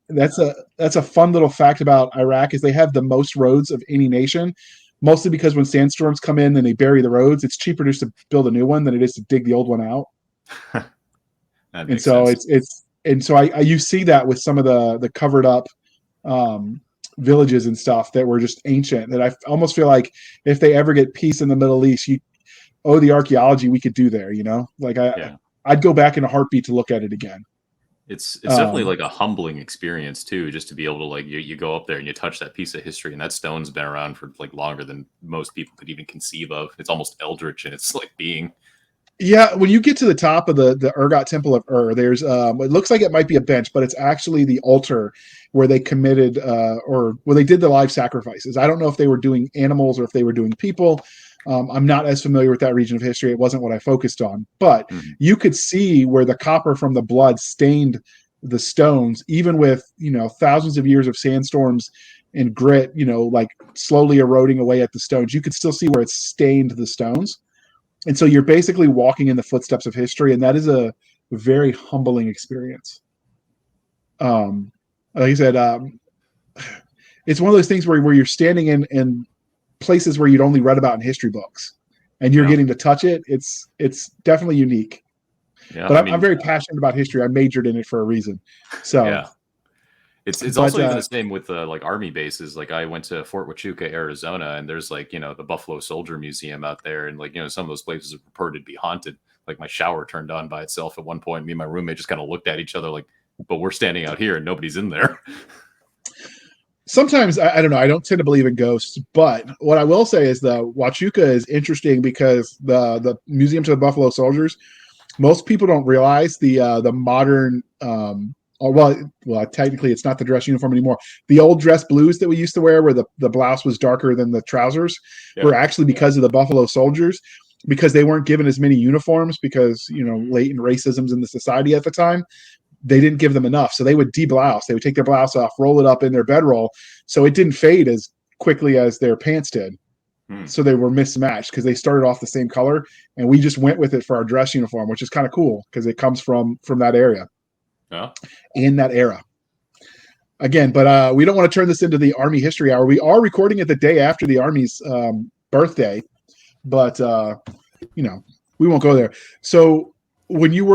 That's a fun little fact about Iraq, is they have the most roads of any nation, mostly because when sandstorms come in and they bury the roads, it's cheaper just to build a new one than it is to dig the old one out. And so you see that with some of the covered up villages and stuff that were just ancient, that I almost feel like if they ever get peace in the Middle East, the archaeology we could do there, like I'd go back in a heartbeat to look at it again. It's definitely like a humbling experience too, just to be able to like you go up there and you touch that piece of history, and that stone's been around for like longer than most people could even conceive of. It's almost eldritch in its like being. Yeah, when you get to the top of the Urgot Temple of Ur, there's it looks like it might be a bench, but it's actually the altar where they committed or where they did the live sacrifices. I don't know if they were doing animals or if they were doing people. I'm not as familiar with that region of history. It wasn't what I focused on, but you could see where the copper from the blood stained the stones, even with thousands of years of sandstorms and grit, like slowly eroding away at the stones. You could still see where it stained the stones. And so you're basically walking in the footsteps of history, and that is a very humbling experience. Like I said, it's one of those things where you're standing in places where you'd only read about in history books, and you're getting to touch it. It's definitely unique. Yeah, but I'm very passionate about history. I majored in it for a reason. So yeah. It's also even the same with like army bases. Like I went to Fort Huachuca, Arizona, and there's like, the Buffalo Soldier Museum out there. And like, some of those places are reported to be haunted. Like my shower turned on by itself at one point. Me and my roommate just kind of looked at each other like, but we're standing out here and nobody's in there. Sometimes, I don't know, I don't tend to believe in ghosts, but what I will say is the Huachuca is interesting because the Museum to the Buffalo Soldiers, most people don't realize the modern technically it's not the dress uniform anymore. The old dress blues that we used to wear where the blouse was darker than the trousers were actually because of the Buffalo Soldiers, because they weren't given as many uniforms because, latent racisms in the society at the time. They didn't give them enough. So they would de-blouse. They would take their blouse off, roll it up in their bedroll, so it didn't fade as quickly as their pants did. So they were mismatched because they started off the same color, and we just went with it for our dress uniform, which is kind of cool because it comes from that area. Yeah. In that era. Again, but we don't want to turn this into the Army History Hour. We are recording it the day after the Army's birthday, but we won't go there. So when you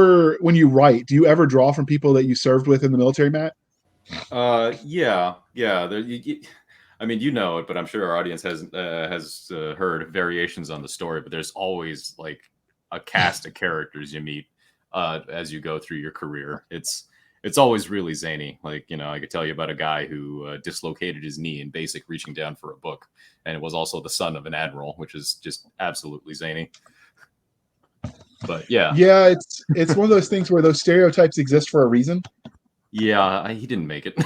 write, do you ever draw from people that you served with in the military, Matt? Yeah. I mean, it, but I'm sure our audience has heard variations on the story. But there's always like a cast of characters you meet as you go through your career. It's always really zany. Like, I could tell you about a guy who dislocated his knee in basic reaching down for a book, and it was also the son of an admiral, which is just absolutely zany. But yeah, it's one of those things where those stereotypes exist for a reason. Yeah, he didn't make it.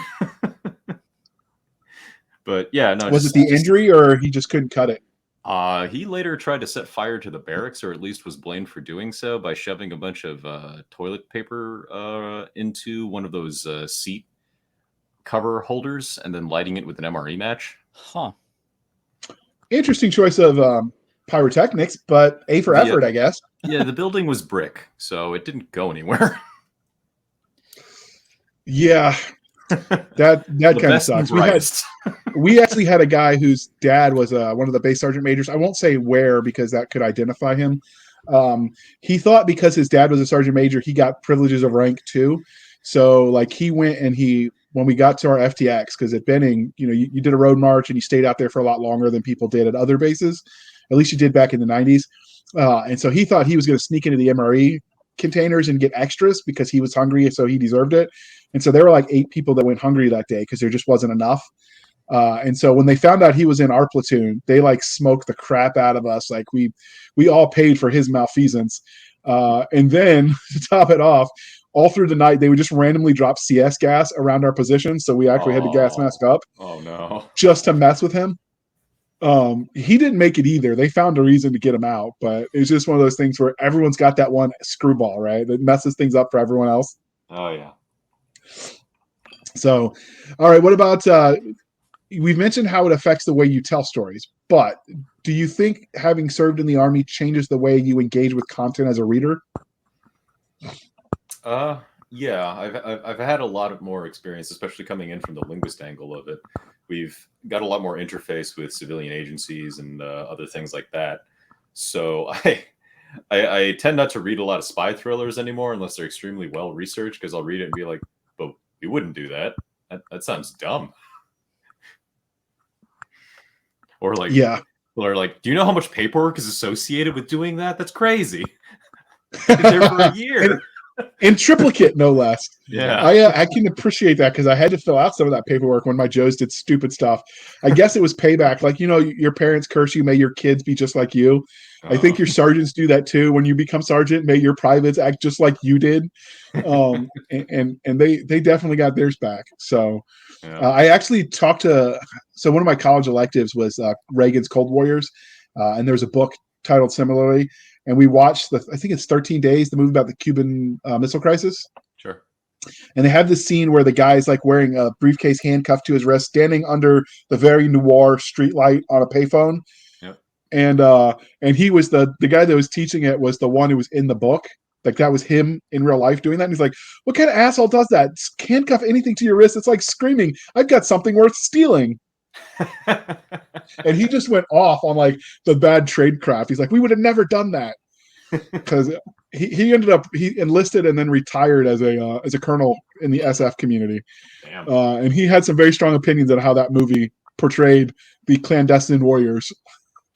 But yeah, no. Was it the injury, or he just couldn't cut it? He later tried to set fire to the barracks, or at least was blamed for doing so by shoving a bunch of toilet paper into one of those seat cover holders and then lighting it with an MRE match. Huh. Interesting choice of pyrotechnics, but A for effort, I guess. Yeah, the building was brick, so it didn't go anywhere. Yeah, that kind of sucks. We actually had a guy whose dad was one of the base sergeant majors. I won't say where because that could identify him. He thought because his dad was a sergeant major, he got privileges of rank too. So like he went and when we got to our FTX, because at Benning, you did a road march and you stayed out there for a lot longer than people did at other bases. At least you did back in the 90s. And so he thought he was going to sneak into the MRE containers and get extras because he was hungry, so he deserved it. And so there were like 8 people that went hungry that day because there just wasn't enough. And so when they found out he was in our platoon, they like smoked the crap out of us. Like we all paid for his malfeasance. And then to top it off, all through the night, they would just randomly drop CS gas around our position. So we actually had to gas mask up. Oh no. Just to mess with him. He didn't make it either. They found a reason to get him out, but it's just one of those things where everyone's got that one screwball, right? That messes things up for everyone else. Oh yeah. So, all right. What about, we've mentioned how it affects the way you tell stories, but do you think having served in the Army changes the way you engage with content as a reader? Yeah, I've had a lot of more experience, especially coming in from the linguist angle of it. We've got a lot more interface with civilian agencies and other things like that. So I tend not to read a lot of spy thrillers anymore unless they're extremely well researched, because I'll read it and be like, but we wouldn't do that. That sounds dumb. Or like, yeah. Or like, do you know how much paperwork is associated with doing that? That's crazy. I did there for a year. In triplicate, no less. Yeah. I can appreciate that because I had to fill out some of that paperwork when my Joes did stupid stuff. I guess it was payback. Like, your parents curse you, may your kids be just like you. I think your sergeants do that too. When you become sergeant, may your privates act just like you did. And they definitely got theirs back. So I actually talked to, so one of my college electives was Reagan's Cold Warriors. And there's a book titled similarly. And we watched I think it's 13 Days, the movie about the Cuban Missile Crisis. Sure. And they have this scene where the guy's like wearing a briefcase handcuffed to his wrist, standing under the very noir streetlight on a payphone. Yep. And he was the guy that was teaching it was the one who was in the book. Like that was him in real life doing that. And he's like, what kind of asshole does that? Handcuff anything to your wrist. It's like screaming, I've got something worth stealing. And he just went off on like the bad tradecraft. He's like, we would have never done that. Because he ended up, he enlisted and then retired as a colonel in the SF community. Damn. And he had some very strong opinions on how that movie portrayed the clandestine warriors.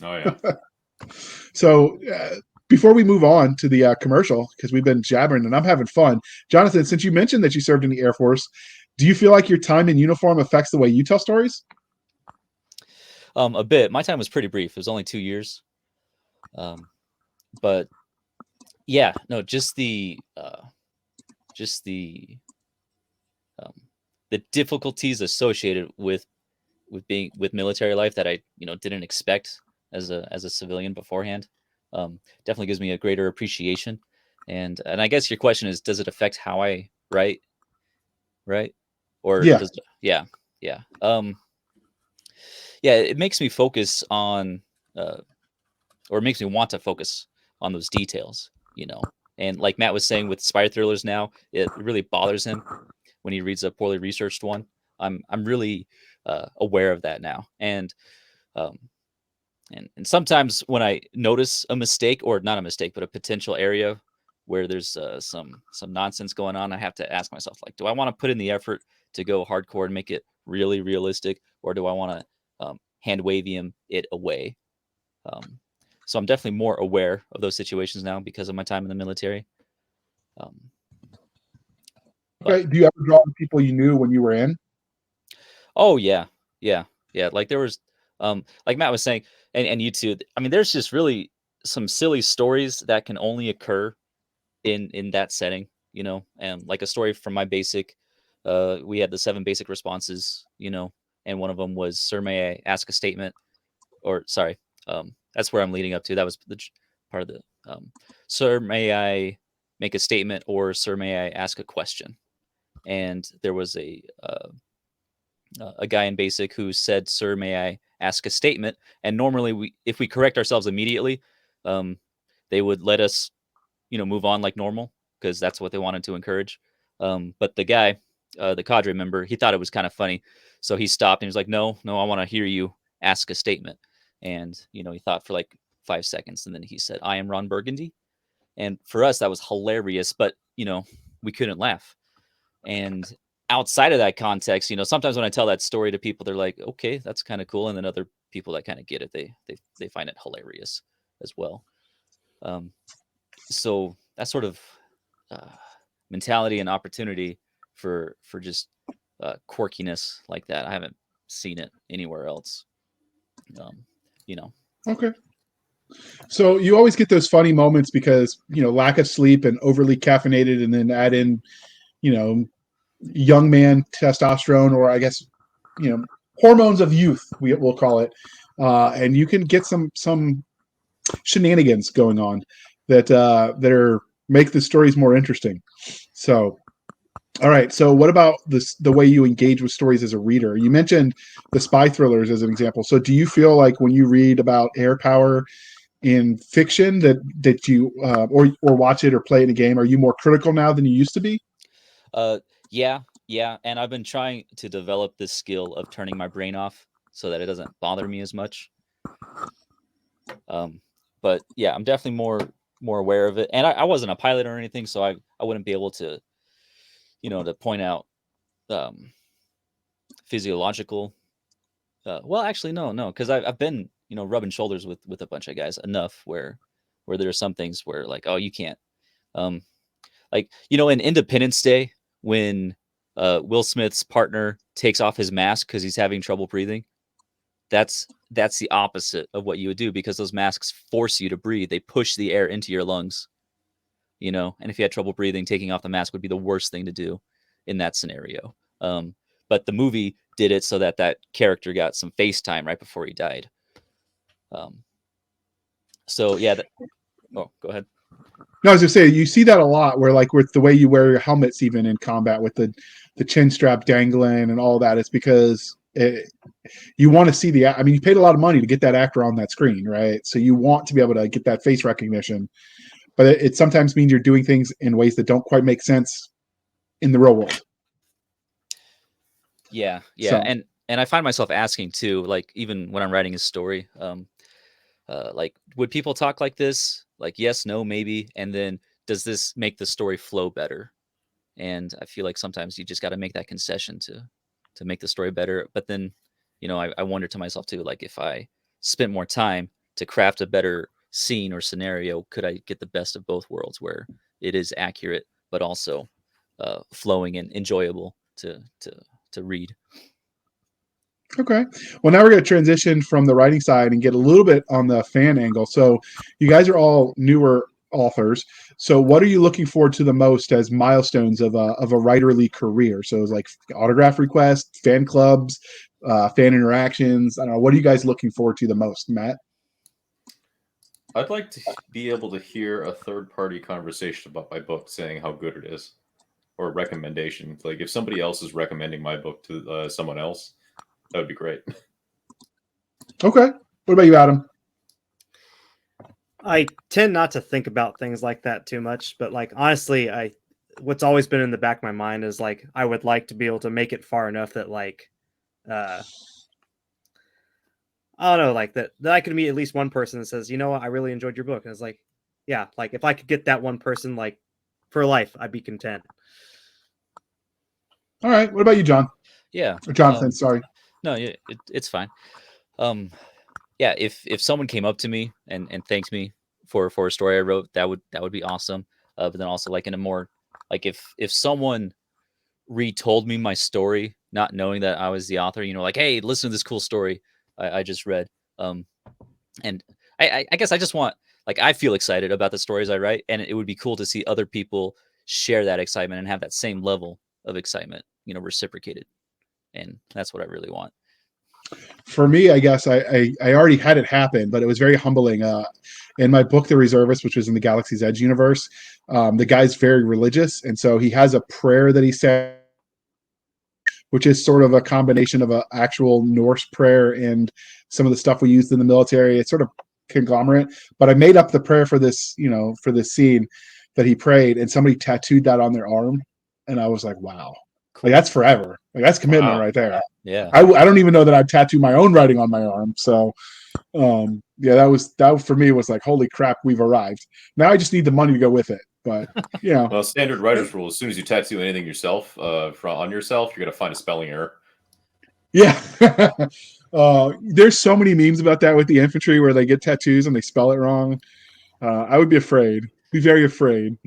Oh yeah. So before we move on to the commercial, because we've been jabbering and I'm having fun, Jonathan, since you mentioned that you served in the Air Force, do you feel like your time in uniform affects the way you tell stories? A bit. My time was pretty brief. It was only 2 years. But yeah, no, just the difficulties associated with being with military life that I didn't expect as a civilian beforehand. Definitely gives me a greater appreciation. And I guess your question is, does it affect how I write? Right? Or Yeah. does it, yeah. Yeah, it makes me focus on or it makes me want to focus on those details, And like Matt was saying with spy thrillers now, it really bothers him when he reads a poorly researched one. I'm really aware of that now. And sometimes when I notice a mistake, or not a mistake, but a potential area where there's some nonsense going on, I have to ask myself, like, do I want to put in the effort to go hardcore and make it really realistic, or do I want to hand wavy it away? So I'm definitely more aware of those situations now because of my time in the military. Okay. Do you ever draw the people you knew when you were in? Oh yeah. Like there was, like Matt was saying, and you too. I mean, there's just really some silly stories that can only occur in that setting, And like a story from my basic, we had the 7 basic responses, and one of them was, "Sir, may I ask a statement?" Or sorry, that's where I'm leading up to. That was the part of the, "Sir, may I make a statement?" or "Sir, may I ask a question?" And there was a guy in basic who said, "Sir, may I ask a statement?" And normally if we correct ourselves immediately, they would let us, move on like normal, because that's what they wanted to encourage. But the guy, the cadre member, he thought it was kind of funny. So he stopped and he was like, no, I want to hear you ask a statement. And, he thought for like 5 seconds. And then he said, "I am Ron Burgundy." And for us, that was hilarious, but, we couldn't laugh. And outside of that context, sometimes when I tell that story to people, they're like, okay, that's kind of cool. And then other people that kind of get it, they find it hilarious as well. So that sort of mentality and opportunity for just quirkiness like that, I haven't seen it anywhere else. Okay. So you always get those funny moments because, lack of sleep and overly caffeinated, and then add in, young man testosterone, or I guess, hormones of youth, we'll call it. And you can get some shenanigans going on that are make the stories more interesting. So, all right. So what about the way you engage with stories as a reader? You mentioned the spy thrillers as an example. So do you feel like when you read about air power in fiction that you or watch it or play it in a game, are you more critical now than you used to be? Yeah. And I've been trying to develop this skill of turning my brain off so that it doesn't bother me as much. But yeah, I'm definitely more aware of it. And I wasn't a pilot or anything, so I wouldn't be able to, to point out physiological. Well, actually, no, because I've been, rubbing shoulders with a bunch of guys enough where there are some things where like, oh, you can't. Like, in Independence Day, when Will Smith's partner takes off his mask because he's having trouble breathing, that's the opposite of what you would do, because those masks force you to breathe. They push the air into your lungs, and if you had trouble breathing, taking off the mask would be the worst thing to do in that scenario. But the movie did it so that character got some face time right before he died. So yeah. Oh, go ahead. No, I was just saying, you see that a lot where, like, with the way you wear your helmets, even in combat, with the chin strap dangling and all that, it's because you want to see I mean, you paid a lot of money to get that actor on that screen, right? So you want to be able to get that face recognition, but it sometimes means you're doing things in ways that don't quite make sense in the real world. Yeah. So. And I find myself asking too, like, even when I'm writing a story, like, would people talk like this? Like, yes, no, maybe. And then, does this make the story flow better? And I feel like sometimes you just got to make that concession to make the story better. But then, I wonder to myself too, like, if I spent more time to craft a better scene or scenario, could I get the best of both worlds, where it is accurate but also flowing and enjoyable to read? Okay. Well, now we're going to transition from the writing side and get a little bit on the fan angle. So you guys are all newer authors. So what are you looking forward to the most as milestones of a writerly career? So it's like autograph requests, fan clubs, fan interactions. I don't know. What are you guys looking forward to the most, Matt? I'd like to be able to hear a third-party conversation about my book saying how good it is, or a recommendation. Like, if somebody else is recommending my book to someone else, that would be great. Okay. What about you, Adam? I tend not to think about things like that too much, but, like, honestly, what's always been in the back of my mind is, like, I would like to be able to make it far enough that, like, I don't know, like, that I can meet at least one person that says, you know what, I really enjoyed your book. And it's like, yeah, like, if I could get that one person, like, for life, I'd be content. All right. What about you, John? Yeah. Or Jonathan, sorry. No, it's fine. Yeah, if someone came up to me and thanked me for a story I wrote, that would be awesome. But then also, like, in a more, like, if someone retold me my story, not knowing that I was the author, like, hey, listen to this cool story I just read. And I guess I just want, like, I feel excited about the stories I write, and it would be cool to see other people share that excitement and have that same level of excitement, reciprocated. And that's what I really want. For me, I guess I already had it happen, but it was very humbling. In my book, The Reservist, which was in the Galaxy's Edge universe, the guy's very religious, and so he has a prayer that he said, which is sort of a combination of an actual Norse prayer and some of the stuff we used in the military. It's sort of conglomerate, but I made up the prayer for this, for this scene that he prayed, and somebody tattooed that on their arm, and I was like, wow. Like, that's forever. Like, that's commitment right there. Yeah. I don't even know that I'd tattoo my own writing on my arm. So, yeah, that for me was like, holy crap, we've arrived. Now I just need the money to go with it. But, Well, standard writer's rule: as soon as you tattoo anything yourself, on yourself, you're gonna find a spelling error. Yeah. There's so many memes about that with the infantry where they get tattoos and they spell it wrong. I would be afraid. Be very afraid.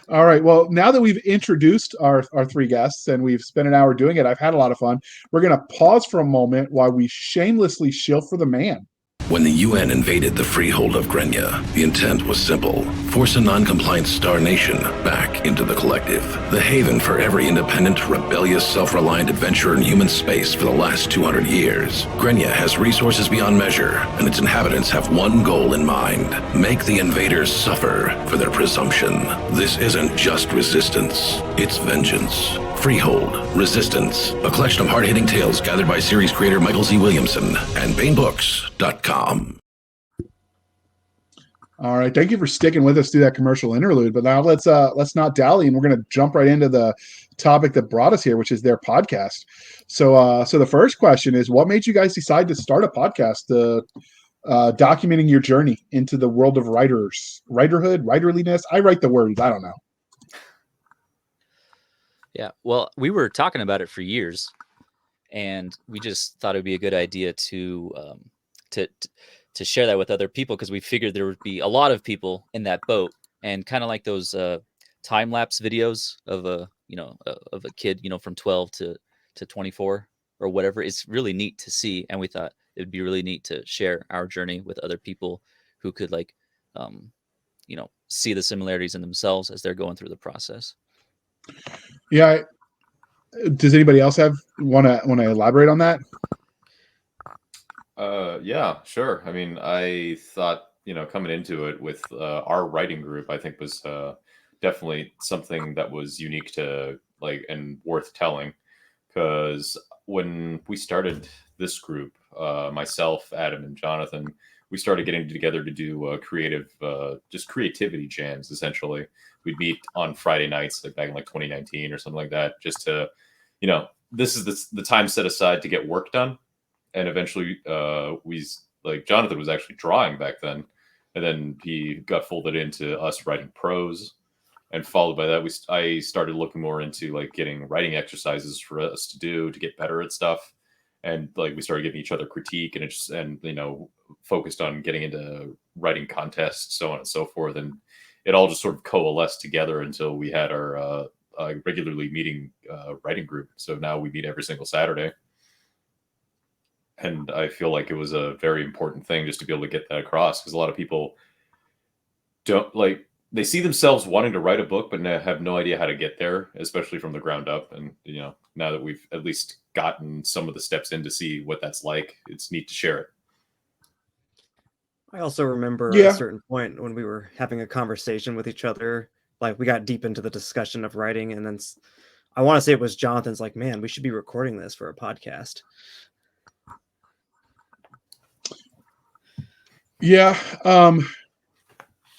All right. Well, now that we've introduced our three guests and we've spent an hour doing it, I've had a lot of fun. We're going to pause for a moment while we shamelessly shill for the man. When the UN invaded the freehold of Grenya, the intent was simple: force a non-compliant star nation back into the collective. The haven for every independent, rebellious, self-reliant adventurer in human space for the last 200 years. Grenya has resources beyond measure, and its inhabitants have one goal in mind: make the invaders suffer for their presumption. This isn't just resistance, it's vengeance. Freehold, Resistance, a collection of hard-hitting tales gathered by series creator Michael Z. Williamson and BaneBooks.com. All right, thank you for sticking with us through that commercial interlude. But now let's not dally, and we're going to jump right into the topic that brought us here, which is their podcast. So the first question is, what made you guys decide to start a podcast, documenting your journey into the world of writerliness? I write the words. I don't know. Yeah, well, we were talking about it for years, and we just thought it would be a good idea to share that with other people, because we figured there would be a lot of people in that boat, and kind of like those time lapse videos of a of a kid from 12 to 24 or whatever. It's really neat to see, and we thought it would be really neat to share our journey with other people who could see the similarities in themselves as they're going through the process. Yeah. Does anybody else want to elaborate on that? Yeah, sure. I mean, I thought, coming into it with our writing group, I think was definitely something that was unique to and worth telling. Because when we started this group, myself, Adam, and Jonathan, we started getting together to do just creativity jams. Essentially, we'd meet on Friday nights, back in 2019 or something like that, just to, this is the time set aside to get work done. And eventually, Jonathan was actually drawing back then, and then he got folded into us writing prose. And followed by that, I started looking more into getting writing exercises for us to do to get better at stuff, and we started giving each other critique, and focused on getting into writing contests, so on and so forth, and it all just sort of coalesced together until we had our regularly meeting writing group. So now we meet every single Saturday, and I feel like it was a very important thing just to be able to get that across, because a lot of people don't they see themselves wanting to write a book, but have no idea how to get there, especially from the ground up. And, now that we've at least gotten some of the steps in to see what that's like, it's neat to share it. I also remember at a certain point when we were having a conversation with each other, we got deep into the discussion of writing. And then I want to say it was Jonathan's man, we should be recording this for a podcast. Yeah.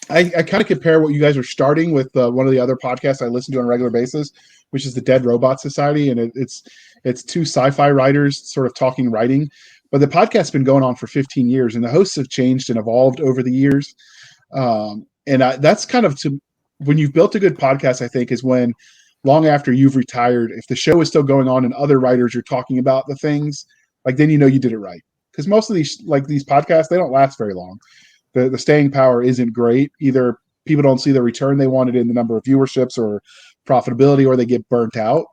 I kind of compare what you guys are starting with one of the other podcasts I listen to on a regular basis, which is the Dead Robot Society, and it's two sci-fi writers sort of talking writing. But the podcast's been going on for 15 years, and the hosts have changed and evolved over the years. That's kind of when you've built a good podcast, I think, is when long after you've retired, if the show is still going on and other writers are talking about the things, then you did it right. Because most of these podcasts, they don't last very long. The staying power isn't great. Either people don't see the return they wanted in the number of viewerships or profitability, or they get burnt out.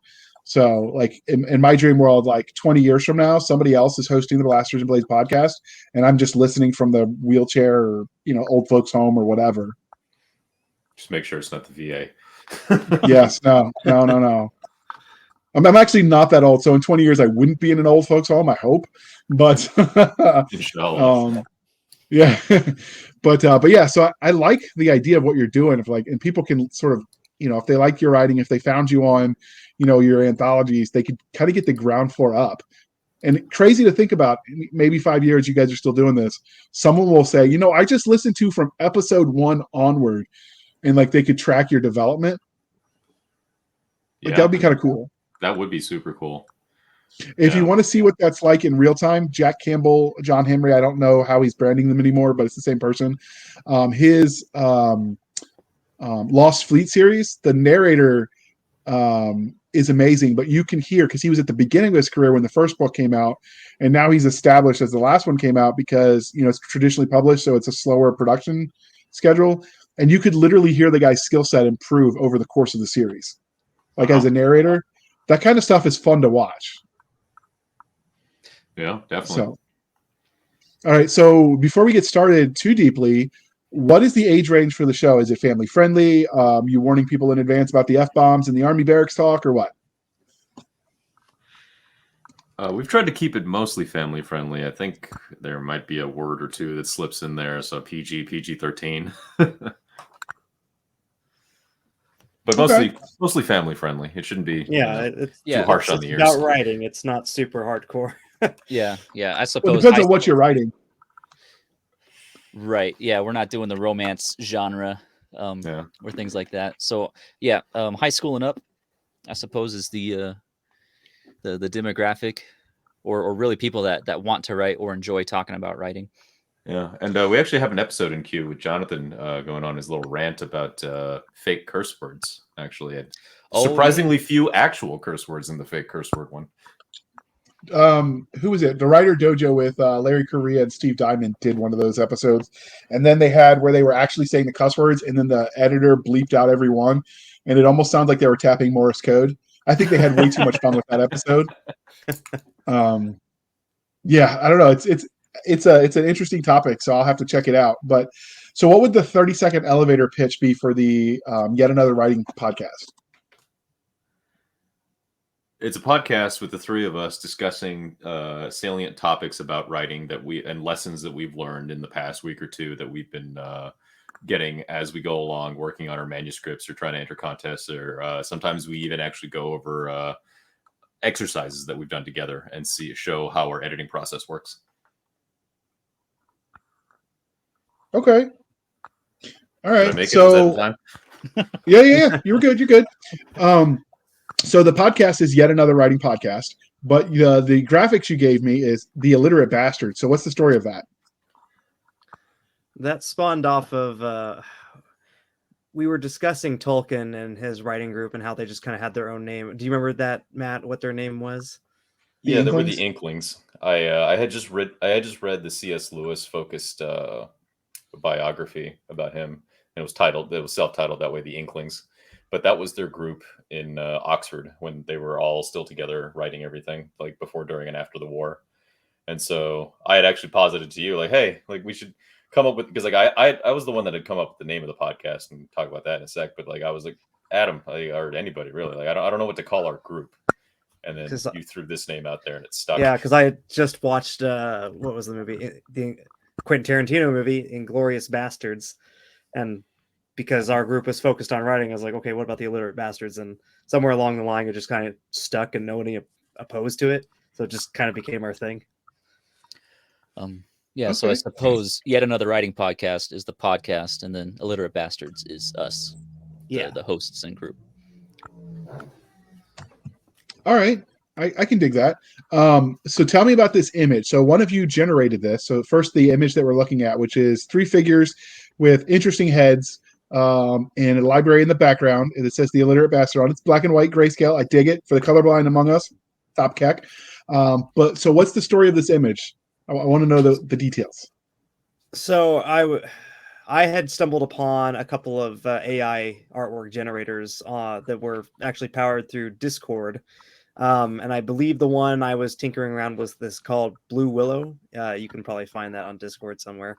So in my dream world, 20 years from now, somebody else is hosting the Blasters and Blades podcast, and I'm just listening from the wheelchair or, old folks home or whatever. Just make sure it's not the VA. Yes. No. I'm actually not that old. So in 20 years, I wouldn't be in an old folks home, I hope. But Inshallah. Yeah, but yeah. So I like the idea of what you're doing. And people can sort of, if they like your writing, if they found you on, your anthologies, they could kind of get the ground floor up. And crazy to think about. Maybe 5 years, you guys are still doing this. Someone will say, I just listened to from episode 1 onward, and they could track your development. Yeah, that would be kind of cool. That would be super cool. If you want to see what that's like in real time, Jack Campbell, John Henry, I don't know how he's branding them anymore, but it's the same person. His Lost Fleet series, the narrator is amazing, but you can hear, because he was at the beginning of his career when the first book came out, and now he's established as the last one came out because, it's traditionally published, so it's a slower production schedule. And you could literally hear the guy's skill set improve over the course of the series. As a narrator, that kind of stuff is fun to watch. Yeah, definitely. So, all right. So before we get started too deeply, what is the age range for the show? Is it family friendly? You warning people in advance about the F-bombs and the Army barracks talk, or what? We've tried to keep it mostly family friendly. I think there might be a word or two that slips in there. So PG-13. But mostly family friendly. It shouldn't be it's too harsh on the ears. About writing, it's not super hardcore. Yeah. I suppose it depends on what you're writing. Right. Yeah, we're not doing the romance genre or things like that. So high school and up, I suppose, is the demographic, or really people that want to write or enjoy talking about writing. Yeah, and we actually have an episode in queue with Jonathan going on his little rant about fake curse words. Actually, surprisingly few actual curse words in the fake curse word one. who was it? The Writer Dojo with Larry Correa and Steve Diamond did one of those episodes, and then they had where they were actually saying the cuss words, and then the editor bleeped out every one, and it almost sounds like they were tapping Morse code. I think they had way too much fun with that episode. Yeah, I don't know. It's an interesting topic, so I'll have to check it out. But so, what would the 30-second elevator pitch be for the Yet Another Writing podcast? It's a podcast with the three of us discussing salient topics about writing and lessons that we've learned in the past week or two that we've been getting as we go along, working on our manuscripts or trying to enter contests, or sometimes we even actually go over exercises that we've done together and show how our editing process works. Okay. All right. Did I make it? Was that in time? Yeah. You're good. You're good. So the podcast is Yet Another Writing Podcast, but the graphics you gave me is The Illiterate Bastard. So what's the story of that? That spawned off of we were discussing Tolkien and his writing group and how they just kind of had their own name. Do you remember that, Matt? What their name was? Yeah, they were the Inklings. I had just read the C.S. Lewis focused biography about him, and it was self-titled that way, The Inklings. But that was their group in Oxford when they were all still together writing everything, like before, during, and after the war. And so I had actually posited to you, like, hey, like we should come up with, because like I was the one that had come up with the name of the podcast, and talk about that in a sec. But like I was like, Adam, or anybody really, like I don't know what to call our group. And then you threw this name out there and it stuck. Yeah, because I had just watched what was the movie? The Quentin Tarantino movie, Inglourious Bastards. And because our group was focused on writing, I was like, okay, what about the Illiterate Bastards? And somewhere along the line, it just kind of stuck and nobody opposed to it. So it just kind of became our thing. Yeah, okay. So I suppose Yet Another Writing Podcast is the podcast, and then Illiterate Bastards is us, the hosts and group. All right. I can dig that. So tell me about this image. So one of you generated this. So first, the image that we're looking at, which is three figures with interesting heads and a library in the background. And it says The Illiterate Bastard on it. It's black and white grayscale. I dig it. For the colorblind among us, top keck. But so what's the story of this image? I want to know the details. So I had stumbled upon a couple of AI artwork generators that were actually powered through Discord. And I believe the one I was tinkering around was this called Blue Willow. You can probably find that on Discord somewhere.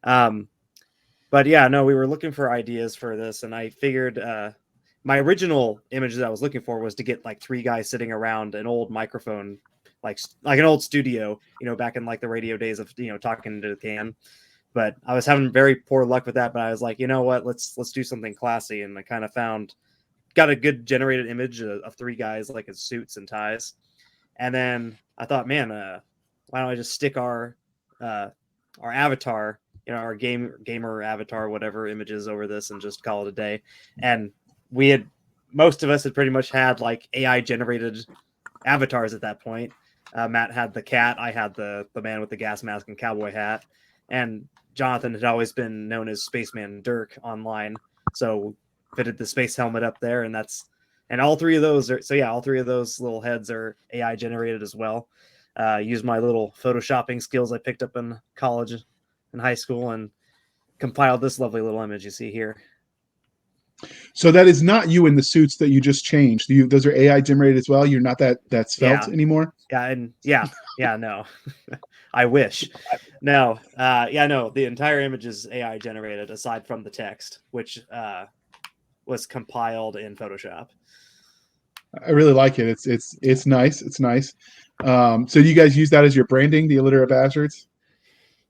But yeah, no, we were looking for ideas for this, and I figured my original image that I was looking for was to get like three guys sitting around an old microphone, like an old studio, back in like the radio days of talking into the can. But I was having very poor luck with that. But I was like, you know what, let's do something classy, and I kind of got a good generated image of three guys like in suits and ties. And then I thought, man, why don't I just stick our avatar, our gamer avatar, whatever images over this, and just call it a day. And most of us had pretty much had like AI generated avatars at that point. Matt had the cat. I had the man with the gas mask and cowboy hat. And Jonathan had always been known as Spaceman Dirk online. So fitted the space helmet up there, and all three of those all three of those little heads are AI generated as well. Used my little photoshopping skills I picked up in college and high school and compiled this lovely little image you see here. So that is not you in the suits that you just changed. Those are AI generated as well. You're not that svelte anymore. No. I wish. No. The entire image is AI generated aside from the text, which was compiled in Photoshop. I really like it. It's nice. It's nice. So you guys use that as your branding, the Illiterate Bastards?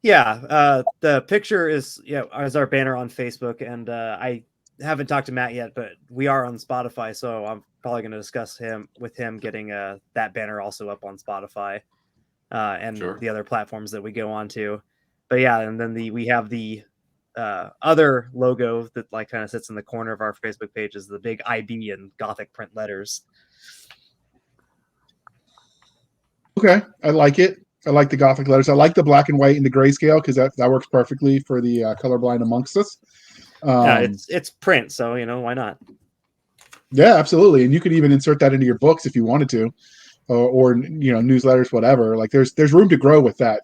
Yeah. The picture is as our banner on Facebook, and I haven't talked to Matt yet, but we are on Spotify, so I'm probably going to discuss with him getting that banner also up on Spotify and the other platforms that we go on to. But yeah, and then we have the other logo that like kind of sits in the corner of our Facebook page is the big IB in Gothic print letters. Okay, I like it. I like the Gothic letters. I like the black and white and the grayscale because that works perfectly for the colorblind amongst us. It's print, so why not? Yeah, absolutely. And you could even insert that into your books if you wanted to. or newsletters, whatever. Like there's room to grow with that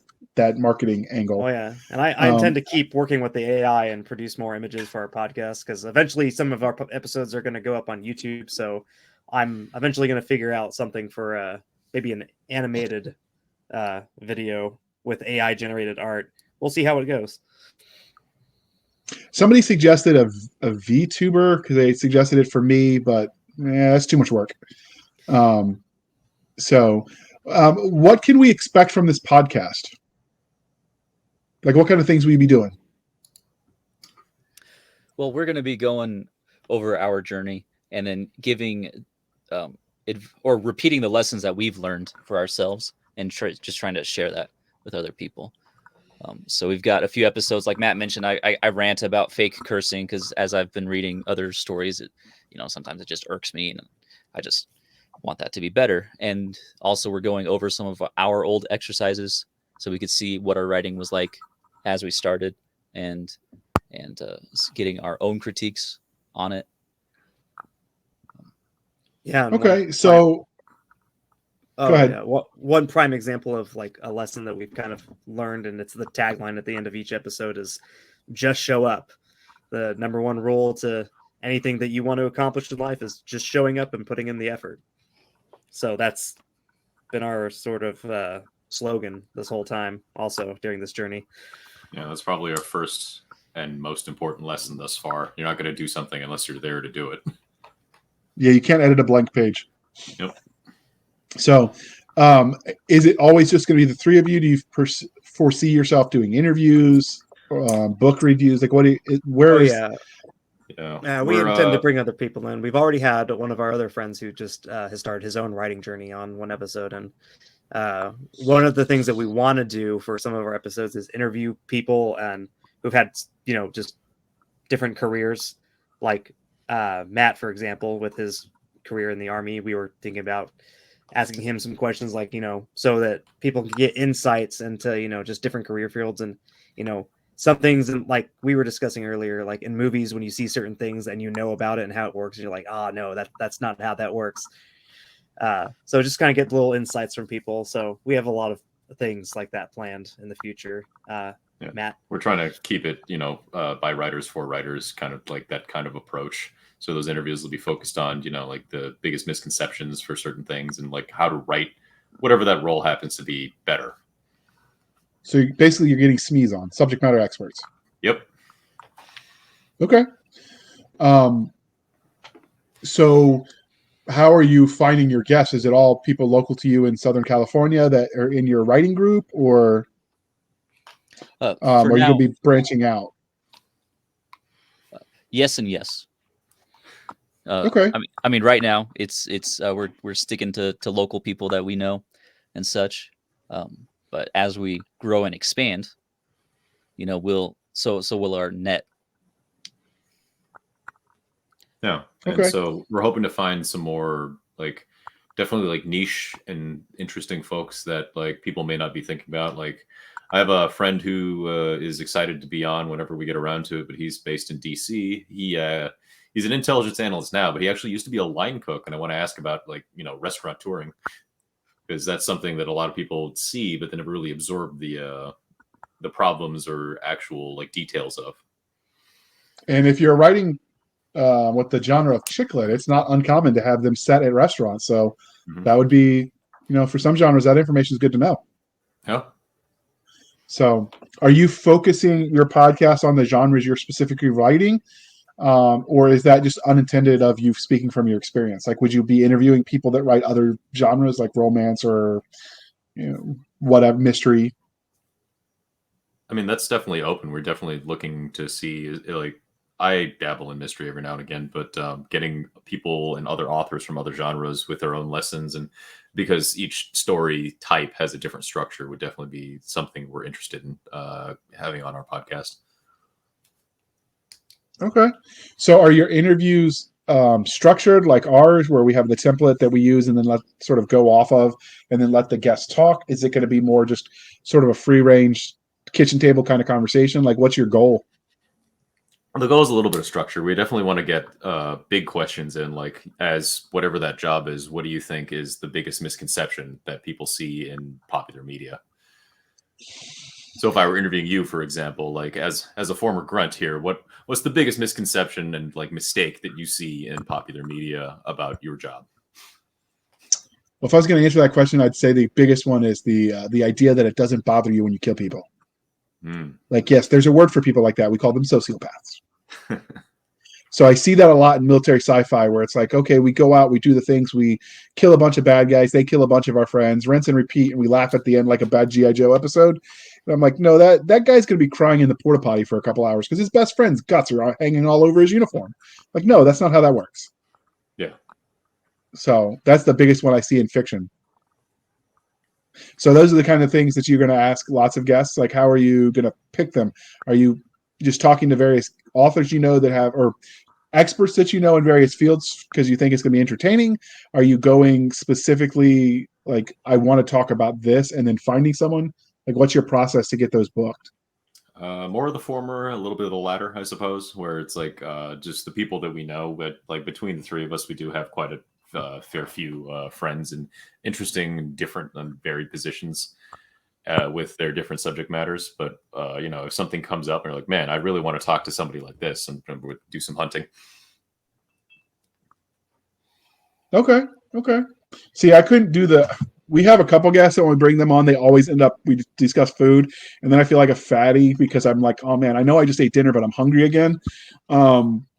marketing angle. Oh yeah, and I intend to keep working with the AI and produce more images for our podcast, because eventually some of our episodes are going to go up on YouTube. So I'm eventually going to figure out something for maybe an animated video with AI generated art. We'll see how it goes. Somebody suggested a VTuber because they suggested it for me, but that's too much work. So what can we expect from this podcast? Like, what kind of things will you be doing? Well, we're going to be going over our journey and then giving or repeating the lessons that we've learned for ourselves and just trying to share that with other people. So we've got a few episodes, like Matt mentioned. I rant about fake cursing because as I've been reading other stories, sometimes it just irks me, and I just want that to be better. And also, we're going over some of our old exercises so we could see what our writing was like as we started, and getting our own critiques on it. Yeah. Okay, so go ahead. Yeah. One prime example of like a lesson that we've kind of learned, and it's the tagline at the end of each episode, is just show up. The number one rule to anything that you want to accomplish in life is just showing up and putting in the effort. So that's been our sort of slogan this whole time, also during this journey. Yeah, that's probably our first and most important lesson thus far. You're not going to do something unless you're there to do it. Yeah, you can't edit a blank page. Yep. So is it always just going to be the three of you? Do you foresee yourself doing interviews, book reviews? Like, Yeah, we intend to bring other people in. We've already had one of our other friends who just has started his own writing journey on one episode. And one of the things that we want to do for some of our episodes is interview people and who've had, just different careers. Like Matt, for example, with his career in the Army, we were thinking about asking him some questions like, so that people can get insights into, just different career fields. And, some things, like we were discussing earlier, like in movies, when you see certain things and about it and how it works, and you're like, no, that's not how that works. So just kind of get little insights from people. So we have a lot of things like that planned in the future. Yeah. Matt, we're trying to keep it, by writers for writers, kind of like that kind of approach. So those interviews will be focused on, like the biggest misconceptions for certain things and like how to write whatever that role happens to be better. So basically you're getting SMEs on, subject matter experts. Yep. Okay. So how are you finding your guests? Is it all people local to you in Southern California that are in your writing group, or are you going to be branching out? Yes and yes. Okay. I mean, right now it's we're sticking to local people that we know and such. But as we grow and expand, will our net. Yeah. And Okay. so we're hoping to find some more definitely like niche and interesting folks that like people may not be thinking about. Like I have a friend who is excited to be on whenever we get around to it, but he's based in DC. He's an intelligence analyst now, but he actually used to be a line cook. And I want to ask about restaurant touring, because that's something that a lot of people see, but they never really absorb the problems or actual details of. And if you're writing with the genre of chick lit, it's not uncommon to have them set at restaurants. So that would be, for some genres, that information is good to know. Yeah. So are you focusing your podcast on the genres you're specifically writing? Or is that just unintended of you speaking from your experience? Like, would you be interviewing people that write other genres like romance or, whatever, mystery? I mean, that's definitely open. We're definitely looking to see, I dabble in mystery every now and again, but getting people and other authors from other genres with their own lessons, and because each story type has a different structure, would definitely be something we're interested in having on our podcast. Okay. So are your interviews structured like ours, where we have the template that we use and then let sort of go off of and then let the guests talk? Is it going to be more just sort of a free range kitchen table kind of conversation? Like, what's your goal? The goal is a little bit of structure. We definitely want to get big questions in, like, as whatever that job is, what do you think is the biggest misconception that people see in popular media? So if I were interviewing you, for example, like as a former grunt here, what's the biggest misconception and like mistake that you see in popular media about your job? Well, if I was going to answer that question, I'd say the biggest one is the idea that it doesn't bother you when you kill people. Like, yes, there's a word for people like that. We call them sociopaths. So I see that a lot in military sci-fi where it's like, okay, we go out, we do the things, we kill a bunch of bad guys, they kill a bunch of our friends, rinse and repeat, and we laugh at the end like a bad G.I. Joe episode. And I'm like, no, that guy's going to be crying in the porta potty for a couple hours because his best friend's guts are hanging all over his uniform. Like, no, that's not how that works. Yeah. So that's the biggest one I see in fiction. So those are the kind of things that you're going to ask lots of guests. Like, how are you going to pick them? Are you just talking to various authors you know that have, or experts that you know in various fields because you think it's going to be entertaining? Are you going specifically like, I want to talk about this, and then finding someone? Like, what's your process to get those booked? More of the former, a little bit of the latter, I suppose, where it's like just the people that we know. But like between the three of us, we do have quite a fair few friends in interesting, different, and varied positions with their different subject matters. But if something comes up and you're like, man, I really want to talk to somebody like this, and we'll do some hunting. Okay. See, I couldn't do we have a couple guests that when we bring them on, they always end up, we discuss food, and then I feel like a fatty because I'm like, oh man, I know I just ate dinner, but I'm hungry again.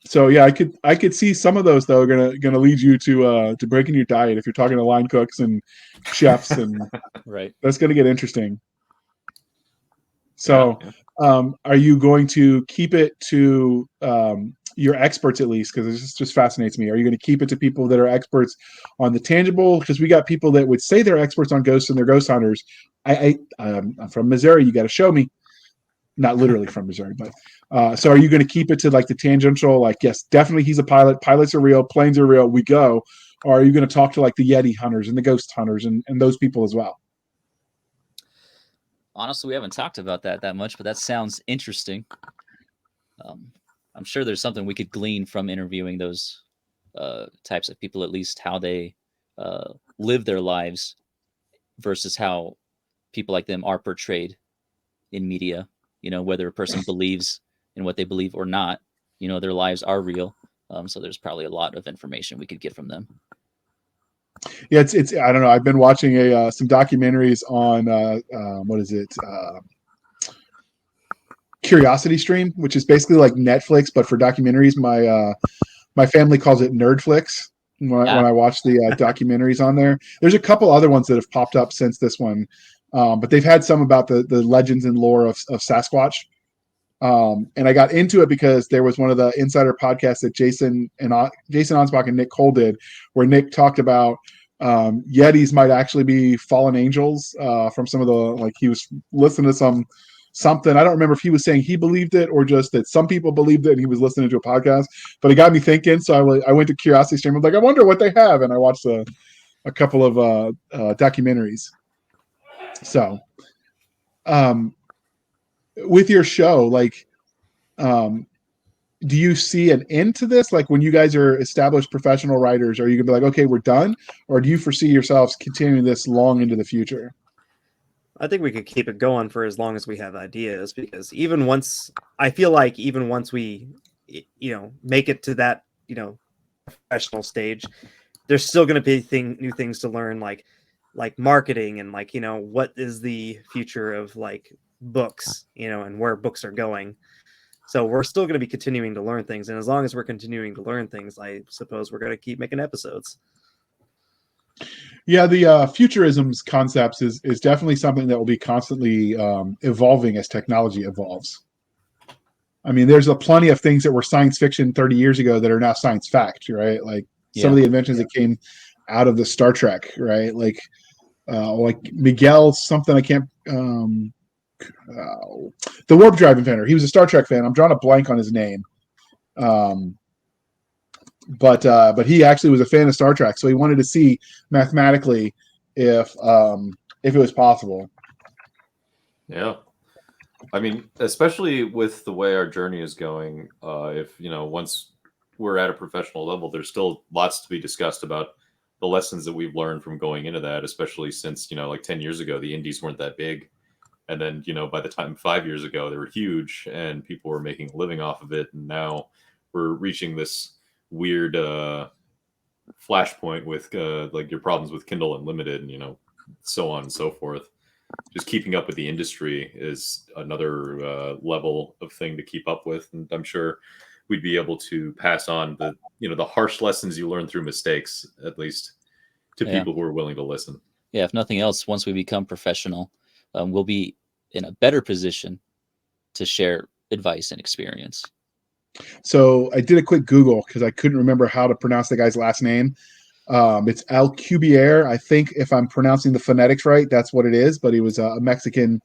So yeah, I could see some of those though are gonna lead you to breaking your diet if you're talking to line cooks and chefs, and Right. that's gonna get interesting. So, are you going to keep it to your experts at least? Because it just fascinates me. Are you going to keep it to people that are experts on the tangible? Because we got people that would say they're experts on ghosts and they're ghost hunters. I'm from Missouri. You got to show me. Not literally from Missouri, but so are you going to keep it to like the tangential? Like, yes, definitely he's a pilot. Pilots are real. Planes are real. We go. Or are you going to talk to like the Yeti hunters and the ghost hunters and those people as well? Honestly, we haven't talked about that much, but that sounds interesting. I'm sure there's something we could glean from interviewing those types of people, at least how they live their lives versus how people like them are portrayed in media. Whether a person believes in what they believe or not, their lives are real. So there's probably a lot of information we could get from them. Yeah, it's I don't know. I've been watching some documentaries on what is it? Curiosity Stream, which is basically like Netflix but for documentaries. My family calls it Nerdflix when I watch the documentaries on there. There's a couple other ones that have popped up since this one, but they've had some about the legends and lore of Sasquatch. And I got into it because there was one of the insider podcasts that Jason Onsbach and Nick Cole did, where Nick talked about Yetis might actually be fallen angels from some of the, like, he was listening to something. I don't remember if he was saying he believed it or just that some people believed it and he was listening to a podcast, but it got me thinking. So I went to Curiosity Stream. I was like, I wonder what they have. And I watched a couple of documentaries. So, with your show, like, do you see an end to this? Like, when you guys are established professional writers, are you gonna be like, okay, we're done? Or do you foresee yourselves continuing this long into the future? I think we could keep it going for as long as we have ideas, because I feel like even once we, make it to that, professional stage, there's still going to be new things to learn, like marketing and what is the future of like books, and where books are going. So we're still going to be continuing to learn things. And as long as we're continuing to learn things, I suppose we're going to keep making episodes. Yeah, the futurisms concepts is definitely something that will be constantly evolving as technology evolves. I mean, there's plenty of things that were science fiction 30 years ago that are now science fact, right? Like some of the inventions that came out of the Star Trek, right? Like Miguel, something I can't. The warp drive inventor. He was a Star Trek fan. I'm drawing a blank on his name. But he actually was a fan of Star Trek, so he wanted to see mathematically if it was possible. Yeah. I mean, especially with the way our journey is going, if once we're at a professional level, there's still lots to be discussed about the lessons that we've learned from going into that, especially since like 10 years ago the indies weren't that big, and then by the time 5 years ago they were huge and people were making a living off of it, and now we're reaching this weird flashpoint with like your problems with Kindle Unlimited and so on and so forth. Just keeping up with the industry is another level of thing to keep up with, and I'm sure we'd be able to pass on the the harsh lessons you learn through mistakes, at least to people who are willing to listen. Yeah, if nothing else, once we become professional, we'll be in a better position to share advice and experience. So I did a quick Google because I couldn't remember how to pronounce the guy's last name. It's Alcubierre. I think if I'm pronouncing the phonetics right, that's what it is. But he was a Mexican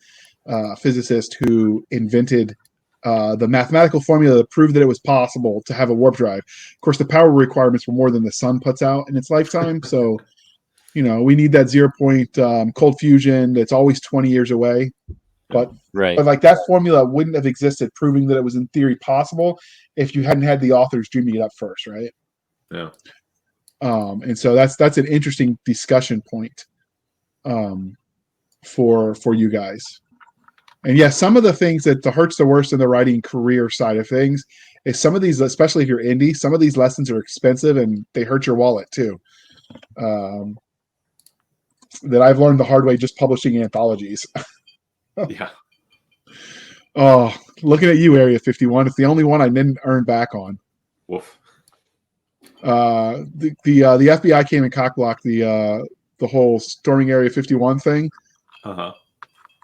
physicist who invented the mathematical formula that proved that it was possible to have a warp drive. Of course, the power requirements were more than the sun puts out in its lifetime. So, we need that 0 point cold fusion that's always 20 years away. But like that formula wouldn't have existed, proving that it was in theory possible if you hadn't had the authors dreaming it up first, right? Yeah. And so that's an interesting discussion point for you guys. And yeah, some of the things that hurts the worst in the writing career side of things is some of these, especially if you're indie, some of these lessons are expensive and they hurt your wallet too. That I've learned the hard way just publishing anthologies. Yeah. Oh, looking at you, Area 51. It's the only one I didn't earn back on. Woof. The FBI came and cockblocked the whole storming Area 51 thing. Uh-huh.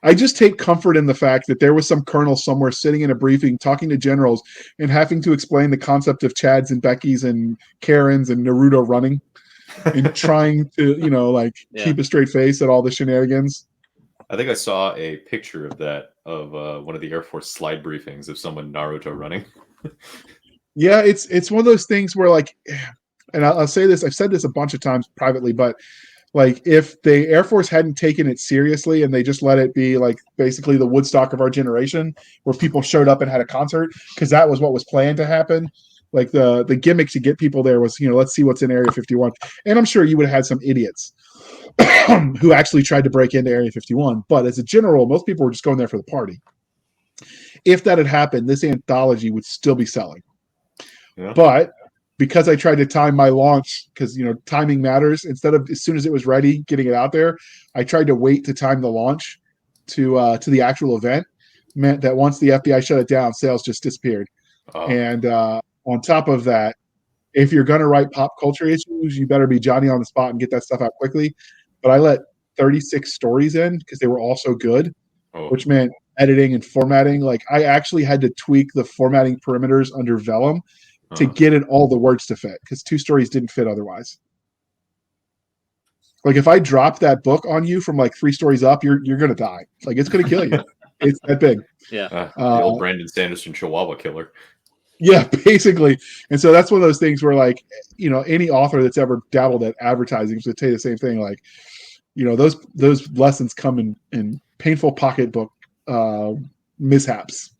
I just take comfort in the fact that there was some colonel somewhere sitting in a briefing talking to generals and having to explain the concept of Chads and Beckys and Karens and Naruto running and trying to, keep a straight face at all the shenanigans. I think I saw a picture of that of one of the Air Force slide briefings of someone Naruto running. Yeah, it's one of those things where and I'll say this, I've said this a bunch of times privately, but if the Air Force hadn't taken it seriously and they just let it be basically the Woodstock of our generation, where people showed up and had a concert, because that was what was planned to happen. The gimmick to get people there was, let's see what's in Area 51. And I'm sure you would have had some idiots who actually tried to break into Area 51. But as a general, most people were just going there for the party. If that had happened, this anthology would still be selling. Yeah. But because I tried to time my launch, because timing matters, instead of as soon as it was ready, getting it out there, I tried to wait to time the launch to the actual event. Meant that once the FBI shut it down, sales just disappeared. Oh. And on top of that, if you're going to write pop culture issues, you better be Johnny on the spot and get that stuff out quickly. But I let 36 stories in because they were all so good, which meant editing and formatting. I actually had to tweak the formatting perimeters under Vellum to get it all the words to fit, because 2 stories didn't fit otherwise. If I drop that book on you from 3 stories up, you're going to die. It's going to kill you. It's that big. Yeah. The old Brandon Sanderson Chihuahua killer. Yeah, basically. And so that's one of those things where any author that's ever dabbled at advertising would tell you the same thing. Those lessons come in painful pocketbook mishaps.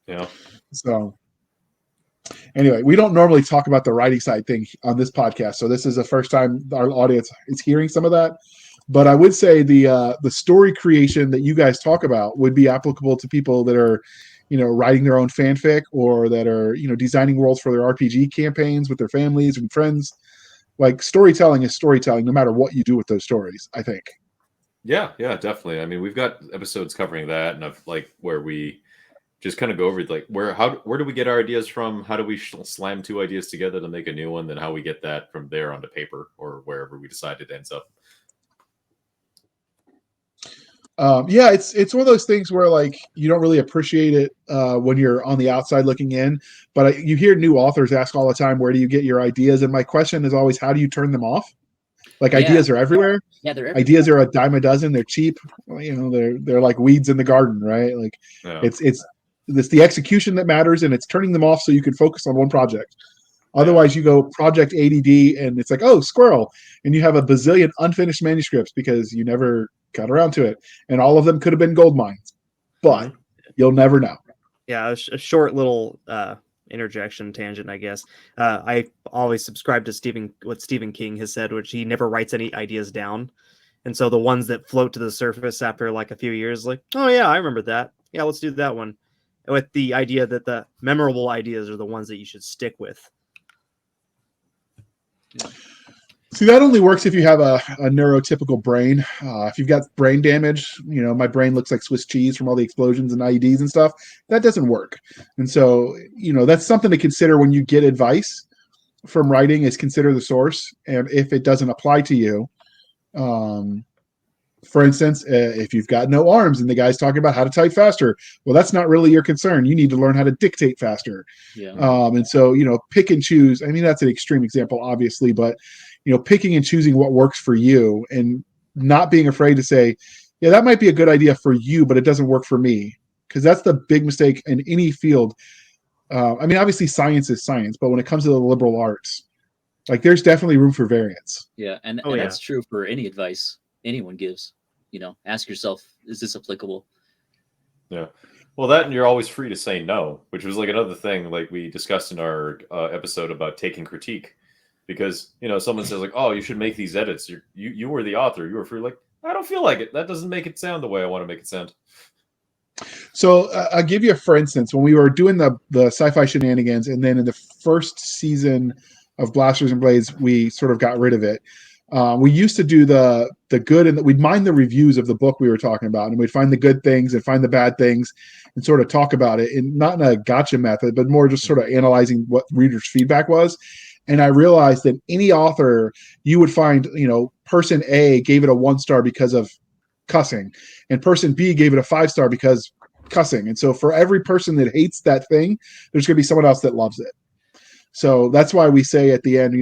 Yeah. So anyway, we don't normally talk about the writing side thing on this podcast, so this is the first time our audience is hearing some of that. But I would say the story creation that you guys talk about would be applicable to people that are, writing their own fanfic, or that are, designing worlds for their RPG campaigns with their families and friends. Storytelling is storytelling, no matter what you do with those stories, I think. Yeah, definitely. I mean, we've got episodes covering that, and where we just kind of go over where do we get our ideas from? How do we slam 2 ideas together to make a new one? Then how we get that from there onto paper or wherever we decide it ends up. It's one of those things where you don't really appreciate it when you're on the outside looking in, but you hear new authors ask all the time, where do you get your ideas? And my question is always, how do you turn them off? Ideas are everywhere. Yeah, they're everywhere. Ideas are a dime a dozen. They're cheap. They're like weeds in the garden, right? It's the execution that matters, and it's turning them off so you can focus on one project. Otherwise, you go project ADD, and it's oh, squirrel, and you have a bazillion unfinished manuscripts because you never got around to it, and all of them could have been gold mines. But You'll never know. Yeah, a short little interjection tangent, I guess. I always subscribe to what Stephen King has said, which he never writes any ideas down. And so the ones that float to the surface after like a few years, like, oh yeah, I remember that. Yeah, let's do that one. With the idea that the memorable ideas are the ones that you should stick with. See, that only works if you have a neurotypical brain. If you've got brain damage, my brain looks like Swiss cheese from all the explosions and IEDs and stuff. That doesn't work. And so, that's something to consider when you get advice from writing, is consider the source. And if it doesn't apply to you, for instance, if you've got no arms and the guy's talking about how to type faster, well, that's not really your concern. You need to learn how to dictate faster. Yeah. And so, pick and choose. I mean, that's an extreme example, obviously, but, picking and choosing what works for you and not being afraid to say, yeah, that might be a good idea for you, but it doesn't work for me. Because that's the big mistake in any field. I mean, obviously science is science, but when it comes to the liberal arts, like there's definitely room for variance. Yeah. And that's true for any advice anyone gives. Ask yourself, is this applicable? Yeah. Well, that, and you're always free to say no, which was like another thing like we discussed in our episode about taking critique. Because, someone says like, oh, you should make these edits. You were the author. You were free. Like, I don't feel like it. That doesn't make it sound the way I want to make it sound. So I'll give you, for instance, when we were doing the sci-fi shenanigans, and then in the first season of Blasters and Blades, we sort of got rid of it. We used to do the good, and we'd mind the reviews of the book we were talking about, and we'd find the good things and find the bad things and sort of talk about it, and not in a gotcha method, but more just sort of analyzing what readers' feedback was. And I realized that any author, you would find, person A gave it a 1-star because of cussing, and person B gave it a 5-star because cussing. And so for every person that hates that thing, there's going to be someone else that loves it. So that's why we say at the end,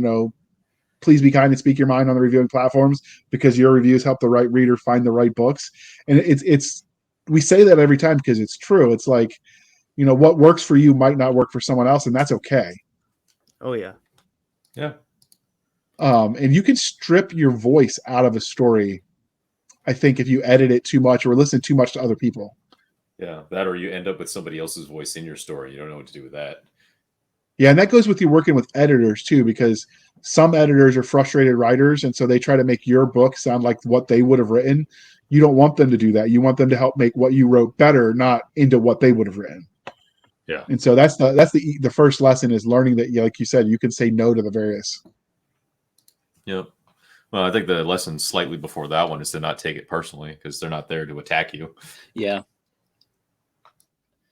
please be kind and speak your mind on the reviewing platforms, because your reviews help the right reader find the right books. And it's we say that every time because it's true. It's like, what works for you might not work for someone else, and that's okay. Oh yeah. Yeah. And you can strip your voice out of a story, I think, if you edit it too much or listen too much to other people. Yeah, that, or you end up with somebody else's voice in your story. You don't know what to do with that. Yeah, and that goes with you working with editors too, because some editors are frustrated writers, and so they try to make your book sound like what they would have written. You don't want them to do that. You want them to help make what you wrote better, not into what they would have written. Yeah. And so that's the first lesson, is learning that, like you said, you can say no to the various. Yep. Well, I think the lesson slightly before that one is to not take it personally, because they're not there to attack you. Yeah.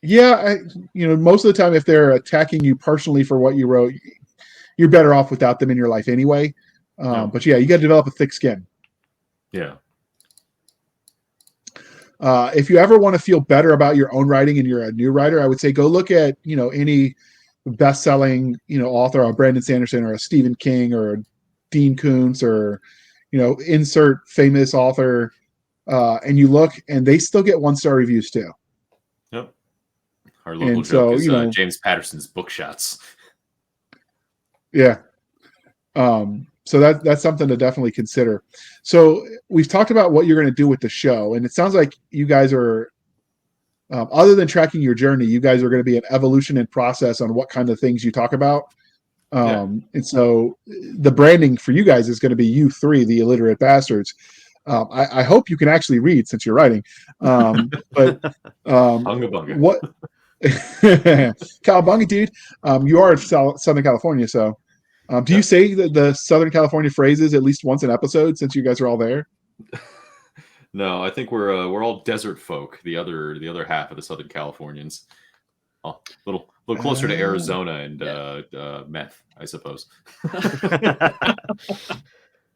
Yeah, most of the time, if they're attacking you personally for what you wrote, you're better off without them in your life anyway. But yeah, you got to develop a thick skin. Yeah. If you ever want to feel better about your own writing and you're a new writer, I would say go look at, any best-selling, author, a Brandon Sanderson or a Stephen King or a Dean Koontz or, insert famous author, and you look, and they still get 1-star reviews too. Yep. Our local And joke so, is James Patterson's book shots. Yeah. So that's something to definitely consider. So we've talked about what you're going to do with the show, and it sounds like you guys are, other than tracking your journey, you guys are going to be an evolution and process on what kind of things you talk about. And so the branding for you guys is going to be you three, the illiterate bastards. I hope you can actually read since you're writing. But Bunga bunga. what Cowabunga, dude, you are in Southern California, so do you say the Southern California phrases at least once an episode since you guys are all there? No, I think we're all desert folk. The other half of the Southern Californians, a little closer to Arizona and meth, I suppose.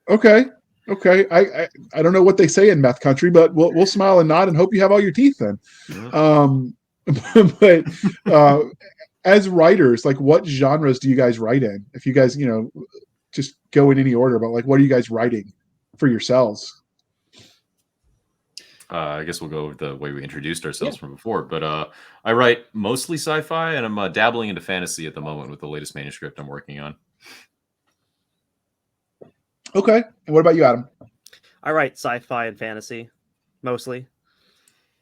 Okay. I don't know what they say in meth country, but we'll smile and nod and hope you have all your teeth then. But as writers, like, what genres do you guys write in? If you guys, just go in any order, but like, what are you guys writing for yourselves? I guess we'll go with the way we introduced ourselves from before. But I write mostly sci-fi, and I'm dabbling into fantasy at the moment with the latest manuscript I'm working on. Okay. And what about you, Adam? I write sci-fi and fantasy, mostly.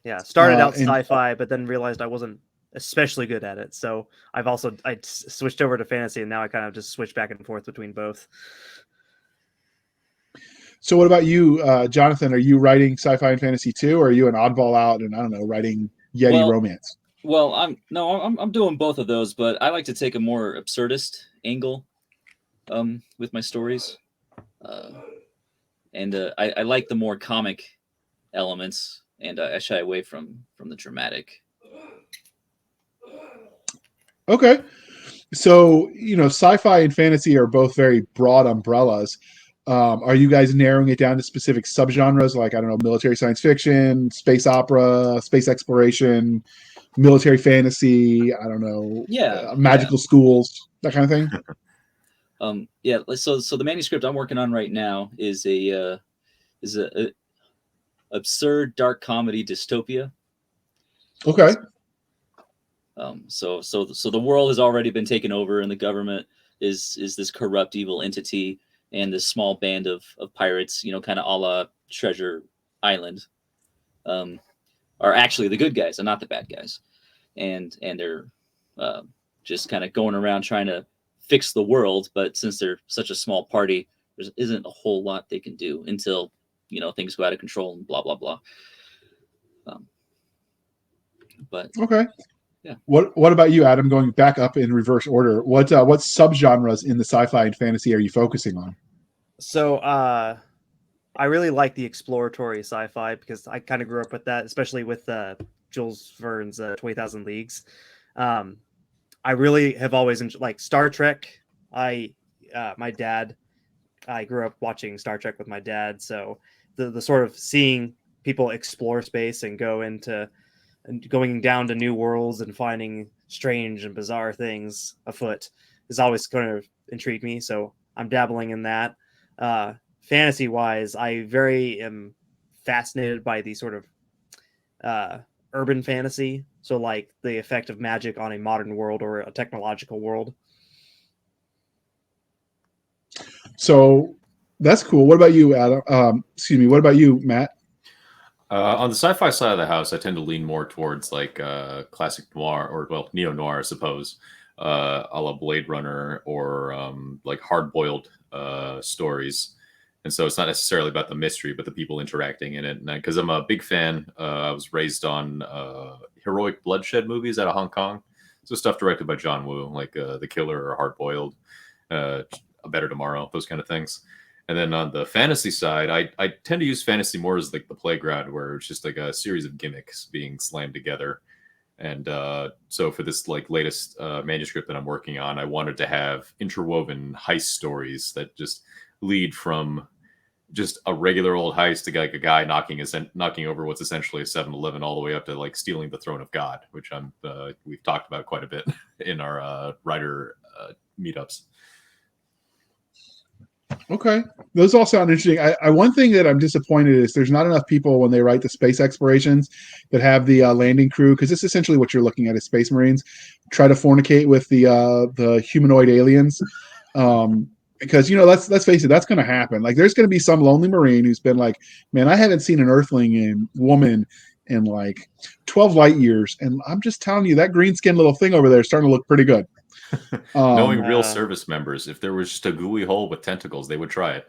Yeah, started out and sci-fi, but then realized I wasn't especially good at it. So I switched over to fantasy, and now I kind of just switch back and forth between both. so what about you, Jonathan? Are you writing sci-fi and fantasy too, or are you an oddball out and I don't know, writing Yeti Well, romance? Well, I'm doing both of those, but I like to take a more absurdist angle with my stories, and I like the more comic elements, and I shy away from the dramatic. Okay. So, sci-fi and fantasy are both very broad umbrellas. Are you guys narrowing it down to specific subgenres like, I don't know, military science fiction, space opera, space exploration, military fantasy, I don't know, Yeah, magical schools, that kind of thing? yeah. So the manuscript I'm working on right now is a absurd dark comedy dystopia. Okay. So the world has already been taken over, and the government is this corrupt evil entity, and this small band of pirates, kind of a la Treasure Island, are actually the good guys and not the bad guys, and they're just kind of going around trying to fix the world. But since they're such a small party, there isn't a whole lot they can do until things go out of control and blah blah blah. But Okay. Yeah. What about you, Adam? Going back up in reverse order, what subgenres in the sci-fi and fantasy are you focusing on? So I really like the exploratory sci-fi because I kind of grew up with that, especially with Jules Verne's 20,000 Leagues. I really have always enjoyed like Star Trek. I grew up watching Star Trek with my dad, so the sort of seeing people explore space and going down to new worlds and finding strange and bizarre things afoot is always going to intrigue me. So I'm dabbling in that. Fantasy wise, I very am fascinated by the sort of urban fantasy. So like the effect of magic on a modern world or a technological world. So that's cool. What about you, Adam? Excuse me. What about you, Matt? On the sci-fi side of the house, I tend to lean more towards like classic noir, or well, neo-noir, I suppose, a la Blade Runner, or like hard-boiled stories. And so it's not necessarily about the mystery, but the people interacting in it. Because I'm a big fan, I was raised on heroic bloodshed movies out of Hong Kong. So stuff directed by John Woo, like The Killer or Hard-Boiled, A Better Tomorrow, those kind of things. And then on the fantasy side, I tend to use fantasy more as like the playground, where it's just like a series of gimmicks being slammed together. And so for this like latest manuscript that I'm working on, I wanted to have interwoven heist stories that just lead from just a regular old heist to like a guy knocking over what's essentially a 7-Eleven, all the way up to like stealing the throne of God, which we've talked about quite a bit in our writer meetups. Okay, those all sound interesting. I one thing that I'm disappointed is there's not enough people when they write the space explorations that have the landing crew, because it's essentially what you're looking at is Space Marines try to fornicate with the humanoid aliens. Because let's face it, that's going to happen. Like there's going to be some lonely Marine who's been like, man, I haven't seen an Earthling in woman in like 12 light years, and I'm just telling you that green skin little thing over there is starting to look pretty good. Knowing real service members, if there was just a gooey hole with tentacles, they would try it.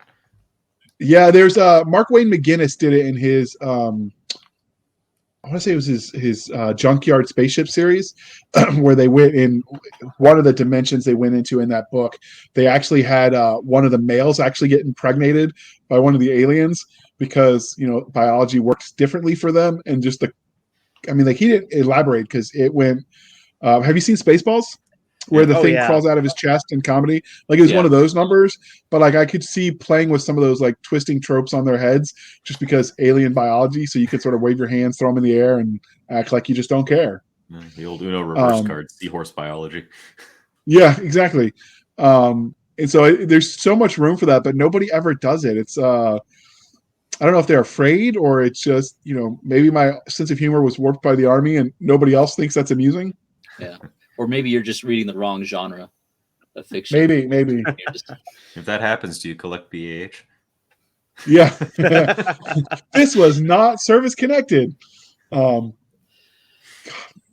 Yeah, there's Mark Wayne McGinnis did it in his I want to say it was his Junkyard Spaceship series, where they went in one of the dimensions they went into in that book. They actually had one of the males actually get impregnated by one of the aliens because biology works differently for them, and just he didn't elaborate because it went. Have you seen Spaceballs? Where the thing crawls out of his chest in comedy, like it was one of those numbers, but like I could see playing with some of those like twisting tropes on their heads just because alien biology, so you could sort of wave your hands, throw them in the air, and act like you just don't care. The old Uno reverse card, seahorse biology. Yeah, exactly. And so there's so much room for that, but nobody ever does it. It's I don't know if they're afraid or it's just maybe my sense of humor was warped by the Army and nobody else thinks that's amusing. Yeah. Or maybe you're just reading the wrong genre of fiction. Maybe. If that happens, do you collect BAH? Yeah. This was not service connected. Um,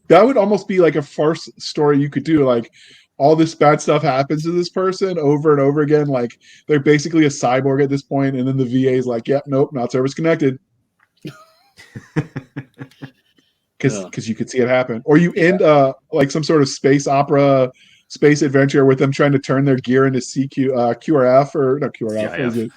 that would almost be like a farce story you could do. Like all this bad stuff happens to this person over and over again. Like they're basically a cyborg at this point, and then the VA is like, "Yep, nope, not service connected." Because you could see it happen, or you end like some sort of space opera, space adventure with them trying to turn their gear into QRF or not QRF, what is it?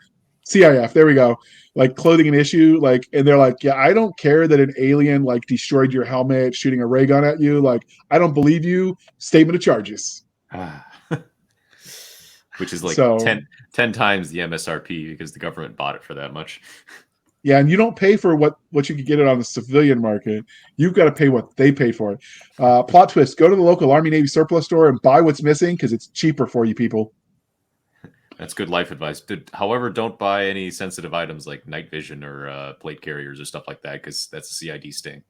CIF. There we go. Like clothing an issue, like, and they're like, yeah, I don't care that an alien like destroyed your helmet, shooting a ray gun at you. Like, I don't believe you. Statement of charges. Which is like So, 10 times the MSRP because the government bought it for that much. Yeah, and you don't pay for what you could get it on the civilian market. You've got to pay what they pay for it. Plot twist: go to the local Army Navy surplus store and buy what's missing because it's cheaper for you people. That's good life advice. However, don't buy any sensitive items like night vision or plate carriers or stuff like that because that's a CID sting.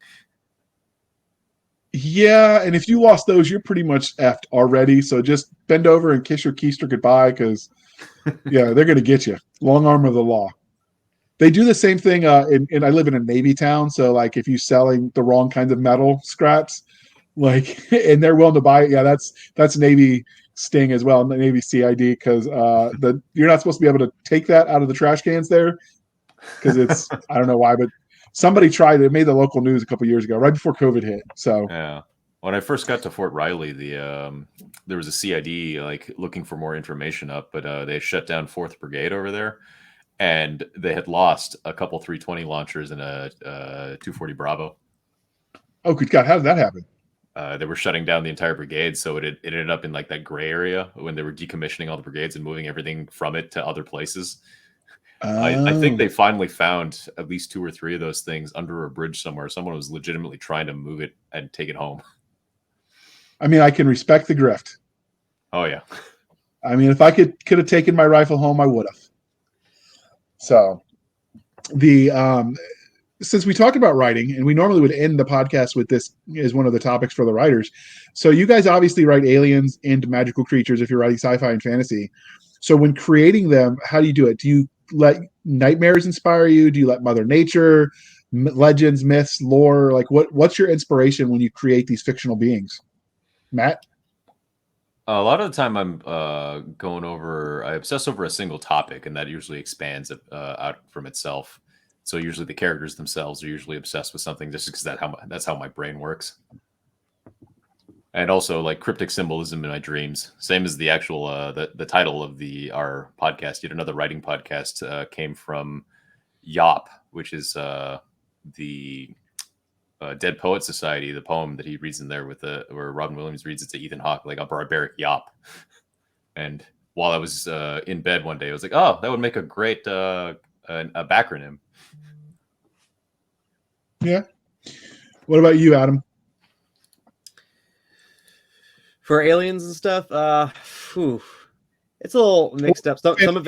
Yeah, and if you lost those, you're pretty much effed already. So just bend over and kiss your keister goodbye because, yeah, they're going to get you. Long arm of the law. They do the same thing, and I live in a Navy town, so like if you're selling the wrong kinds of metal scraps, like, and they're willing to buy it, yeah, that's Navy sting as well, Navy CID, because you're not supposed to be able to take that out of the trash cans there, because it's I don't know why, but somebody tried it. It made the local news a couple years ago, right before COVID hit. So yeah, when I first got to Fort Riley, there was a CID like looking for more information up, but they shut down 4th Brigade over there. And they had lost a couple 320 launchers and a 240 Bravo. Oh, good God. How did that happen? They were shutting down the entire brigade. So it ended up in like that gray area when they were decommissioning all the brigades and moving everything from it to other places. I think they finally found at least 2 or 3 of those things under a bridge somewhere. Someone was legitimately trying to move it and take it home. I mean, I can respect the grift. Oh, yeah. I mean, if I could have taken my rifle home, I would have. So since we talked about writing, and we normally would end the podcast with this as one of the topics for the writers. So you guys obviously write aliens and magical creatures if you're writing sci-fi and fantasy. So when creating them, how do you do it? Do you let nightmares inspire you? Do you let Mother Nature, legends, myths, lore? Like what's your inspiration when you create these fictional beings? Matt? A lot of the time I'm I obsess over a single topic, and that usually expands out from itself. So usually the characters themselves are usually obsessed with something just because that's how my brain works. And also like cryptic symbolism in my dreams. Same as the actual, the title of our podcast, yet another writing podcast, came from Yop, which is the Dead Poet Society, the poem that he reads in there where Robin Williams reads it to Ethan Hawke, like a barbaric yop. And while I was in bed one day, I was like, oh, that would make a great a backronym. Yeah. What about you, Adam? For aliens and stuff, it's a little mixed up. Some of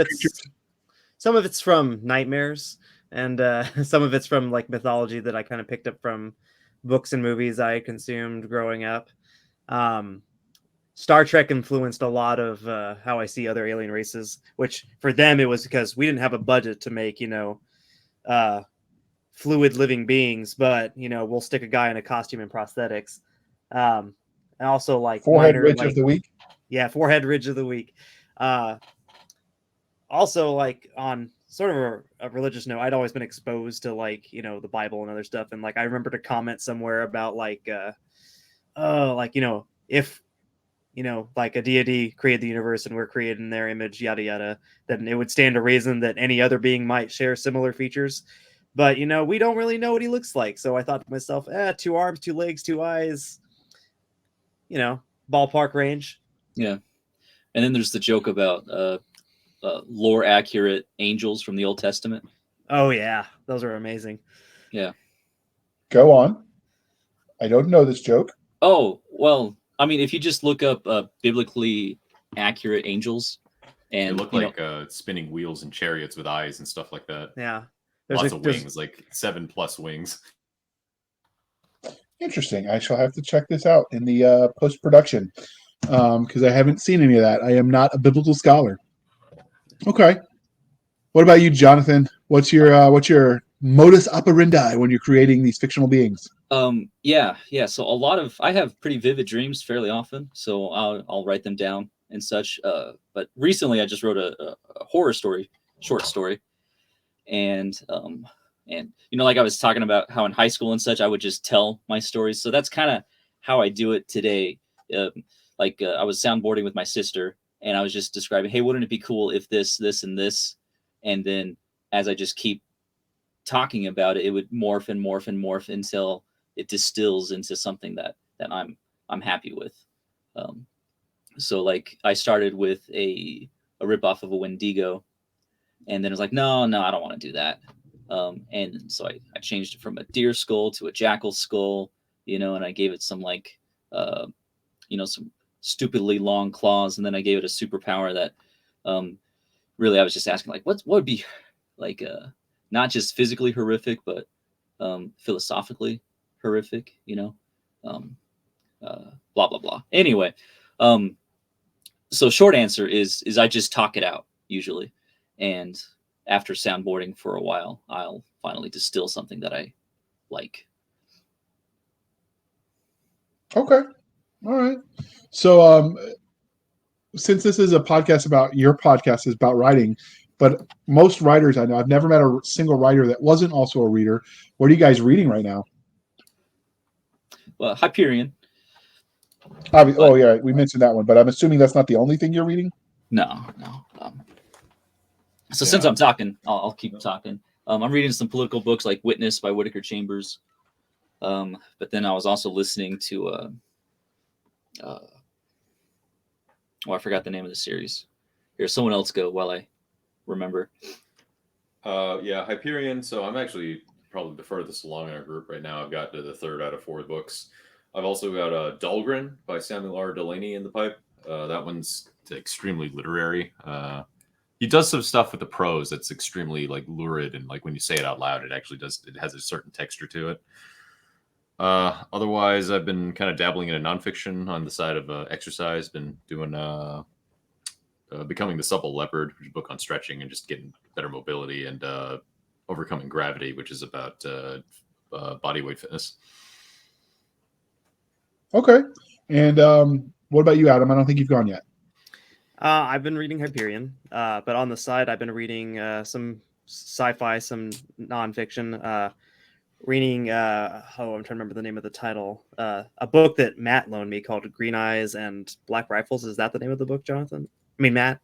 it's from nightmares, and some of it's from like mythology that I kind of picked up from books and movies I consumed growing up. Star Trek influenced a lot of how I see other alien races, which for them it was because we didn't have a budget to make, fluid living beings, but we'll stick a guy in a costume and prosthetics. And also like Forehead Ridge of the week. Yeah, Forehead Ridge of the week. Also like on sort of a religious note, I'd always been exposed to like, the Bible and other stuff. And like, I remember to comment somewhere about like, if, like a deity created the universe and we're created in their image, yada, yada, then it would stand to reason that any other being might share similar features. But, we don't really know what he looks like. So I thought to myself, 2 arms, 2 legs, 2 eyes, ballpark range. Yeah. And then there's the joke about lore accurate angels from the Old Testament. Oh, yeah. Those are amazing. Yeah. Go on. I don't know this joke. Oh, well, I mean, if you just look up biblically accurate angels, and they look like spinning wheels and chariots with eyes and stuff like that. Yeah. Lots of wings, like 7+ wings. Interesting. I shall have to check this out in the post-production because I haven't seen any of that. I am not a biblical scholar. Okay. What about you, Jonathan? What's your modus operandi when you're creating these fictional beings? Yeah. So I have pretty vivid dreams fairly often, so I'll write them down and such. But recently I just wrote a horror story, short story, and like I was talking about how in high school and such I would just tell my stories. So that's kind of how I do it today. I was soundboarding with my sister, and I was just describing, hey, wouldn't it be cool if this, and this, and then as I just keep talking about it, it would morph and morph and morph until it distills into something that I'm happy with. So like I started with a ripoff of a Wendigo, and then it was like, no, I don't want to do that. And so I changed it from a deer skull to a jackal skull, and I gave it some some stupidly long claws, and then I gave it a superpower that really I was just asking, like, what would be like not just physically horrific, but philosophically horrific, blah blah blah. Anyway, so short answer is I just talk it out usually, and after soundboarding for a while, I'll finally distill something that I like. Okay, all right. So since this is a podcast about your podcast is about writing, but most writers I know, I've never met a single writer that wasn't also a reader. What are you guys reading right now? Well, Hyperion. Oh yeah, we mentioned that one, but I'm assuming that's not the only thing you're reading. No. So since I'm talking, I'll keep talking. I'm reading some political books like Witness by Whitaker Chambers. But then I was also listening to I forgot the name of the series. Here, someone else go while I remember. Hyperion. So I'm actually probably the furthest along in our group right now. I've got to the 3rd out of 4 books. I've also got Dahlgren by Samuel R. Delany in the pipe. That one's extremely literary. He does some stuff with the prose that's extremely like lurid, and like when you say it out loud, it actually does. It has a certain texture to it. Otherwise, I've been kind of dabbling in a nonfiction on the side of exercise. Been doing Becoming the Supple Leopard, which is a book on stretching and just getting better mobility, and Overcoming Gravity, which is about body weight fitness. Okay. And what about you, Adam? I don't think you've gone yet. I've been reading Hyperion, but on the side, I've been reading some sci-fi, some nonfiction. Reading, I'm trying to remember the name of the title. A book that Matt loaned me called Green Eyes and Black Rifles. Is that the name of the book, Jonathan? I mean, Matt?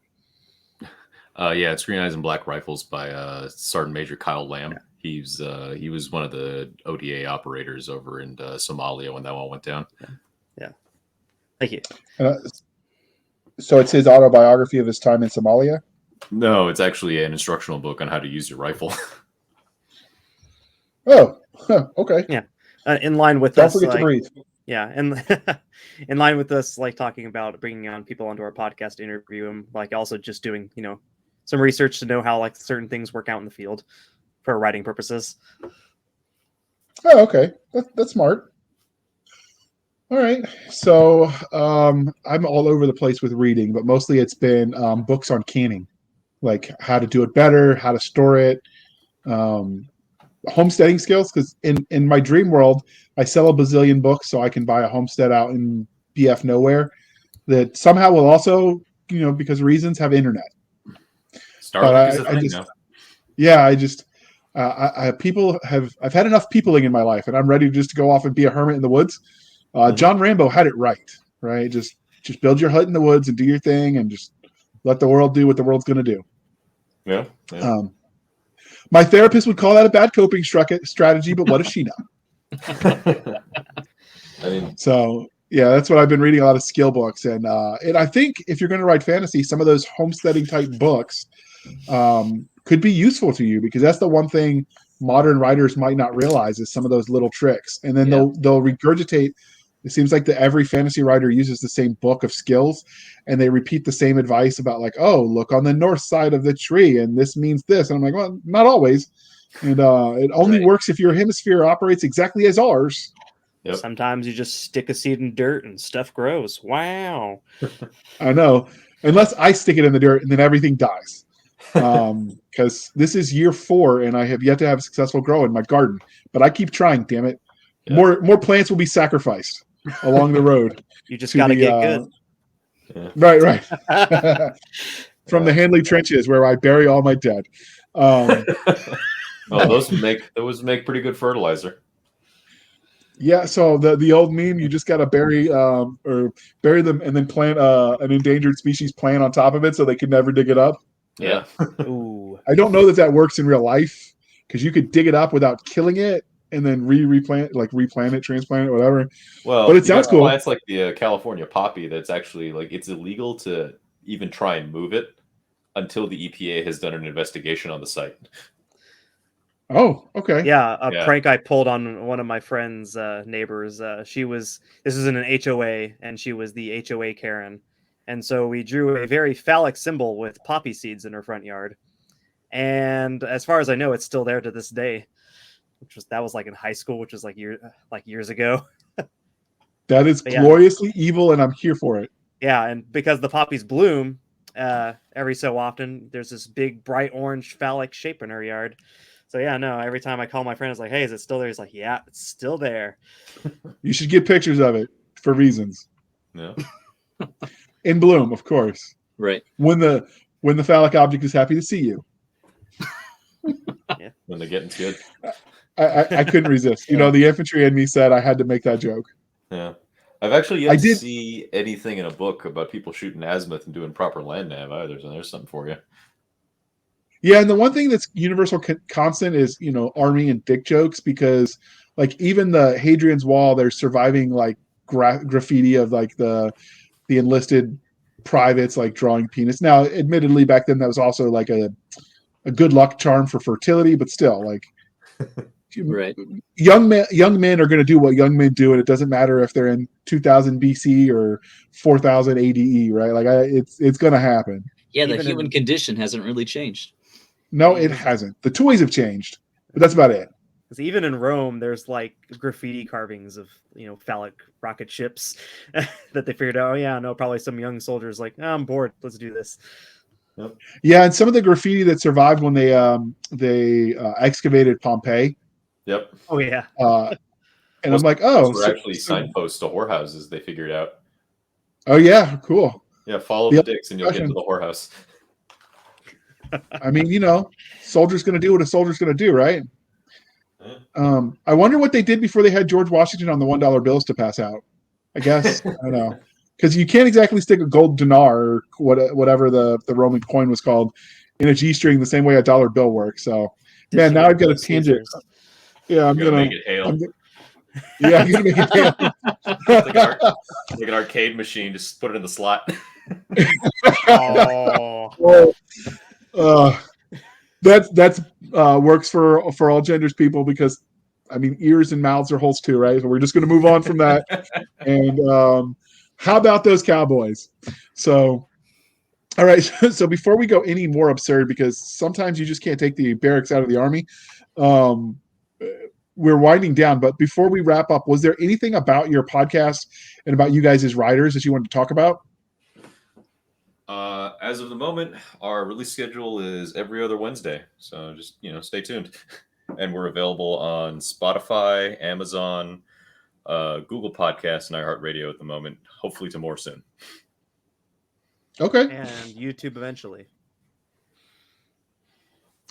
Yeah, it's Green Eyes and Black Rifles by Sergeant Major Kyle Lamb. Yeah. He was one of the ODA operators over in Somalia when that all went down. Yeah. Thank you. So it's his autobiography of his time in Somalia? No, it's actually an instructional book on how to use your rifle. Oh, okay. Yeah. In line with Don't us, forget to breathe. Yeah, and in line with us, like talking about bringing on people onto our podcast to interview them, like also just doing, some research to know how like certain things work out in the field for writing purposes. Oh, okay. That's smart. All right. So I'm all over the place with reading, but mostly it's been books on canning, like how to do it better, how to store it, homesteading skills. Because in my dream world, I sell a bazillion books so I can buy a homestead out in BF nowhere that somehow will also, because reasons, have internet. Starlink is a thing now. Yeah, I've had enough peopling in my life, and I'm ready just to go off and be a hermit in the woods. John Rambo had it right? Just build your hut in the woods and do your thing, and just let the world do what the world's going to do. Yeah. My therapist would call that a bad coping strategy, but what does she know? So yeah, that's what I've been reading, a lot of skill books, and I think if you're going to write fantasy, some of those homesteading type books could be useful to you, because that's the one thing modern writers might not realize is some of those little tricks, and then they'll regurgitate. It seems like every fantasy writer uses the same book of skills, and they repeat the same advice about like, oh, look on the north side of the tree, and this means this. And I'm like, well, not always. And it only works if your hemisphere operates exactly as ours. Yep. Sometimes you just stick a seed in dirt and stuff grows. Wow. I know. Unless I stick it in the dirt and then everything dies. Because this is year 4 and I have yet to have a successful grow in my garden. But I keep trying, damn it. Yeah. More plants will be sacrificed along the road. You just to got to the, get good. Right. From the Handley trenches where I bury all my dead. Well, those make pretty good fertilizer. Yeah, so the old meme, you just got to bury them and then plant an endangered species plant on top of it so they can never dig it up. Yeah. Ooh. I don't know that works in real life because you could dig it up without killing it and then replant it, transplant it, whatever. Well, But it sounds cool. Plants like the California poppy that's actually like it's illegal to even try and move it until the EPA has done an investigation on the site. Oh, okay. Yeah, a Yeah. prank I pulled on one of my friend's neighbors. This was in an HOA, and she was the HOA Karen. And so we drew a very phallic symbol with poppy seeds in her front yard. And as far as I know, it's still there to this day. That was like in high school, which was like years ago. That is But yeah. gloriously evil, and I'm here for it. Yeah, and because the poppies bloom every so often, there's this big bright orange phallic shape in her yard. So yeah, no, every time I call my friend, it's like, hey, is it still there? He's like, yeah, it's still there. You should get pictures of it for reasons. Yeah. In bloom, of course. Right. When the phallic object is happy to see you. When they're getting good. I couldn't resist. You know, the infantry in me said I had to make that joke. Yeah. I've actually yet to see anything in a book about people shooting azimuth and doing proper land nav either, so there's something for you. Yeah, and the one thing that's universal constant is, army and dick jokes, because like even the Hadrian's Wall, there's surviving like graffiti of like the enlisted privates like drawing penis. Now, admittedly, back then that was also like a good luck charm for fertility, but still, like, Right. young men are going to do what young men do, and it doesn't matter if they're in 2000 BC or 4000 ADE, right? Like, it's going to happen. Yeah, the human condition hasn't really changed. No, it hasn't. The toys have changed, but that's about it. Because even in Rome, there's like graffiti carvings of phallic rocket ships that they figured out. Oh yeah, no, probably some young soldiers like, I'm bored. Let's do this. Yep. Yeah, and some of the graffiti that survived when they excavated Pompeii. Yep. Oh yeah. And I'm like, oh, those were actually signposts to whorehouses. They figured out. Oh yeah, cool. Yeah, follow the dicks and you'll get to the whorehouse. I mean, soldier's going to do what a soldier's going to do, right? I wonder what they did before they had George Washington on the $1 bills to pass out. I guess I don't know, because you can't exactly stick a gold dinar or whatever the Roman coin was called in a G-string the same way a dollar bill works. So, man, now I've got a tangent. Yeah, I'm gonna make it hail. I'm gonna make it hail. Like an arcade machine, just put it in the slot. That's works for all genders, people, because I mean ears and mouths are holes too, right? So we're just going to move on from that. And how about those Cowboys? So, all right. So before we go any more absurd, because sometimes you just can't take the barracks out of the Army, we're winding down. But before we wrap up, was there anything about your podcast and about you guys as writers that you wanted to talk about? As of the moment, our release schedule is every other Wednesday. So just, stay tuned. And we're available on Spotify, Amazon, Google Podcasts, and iHeartRadio at the moment. Hopefully to more soon. Okay. And YouTube eventually.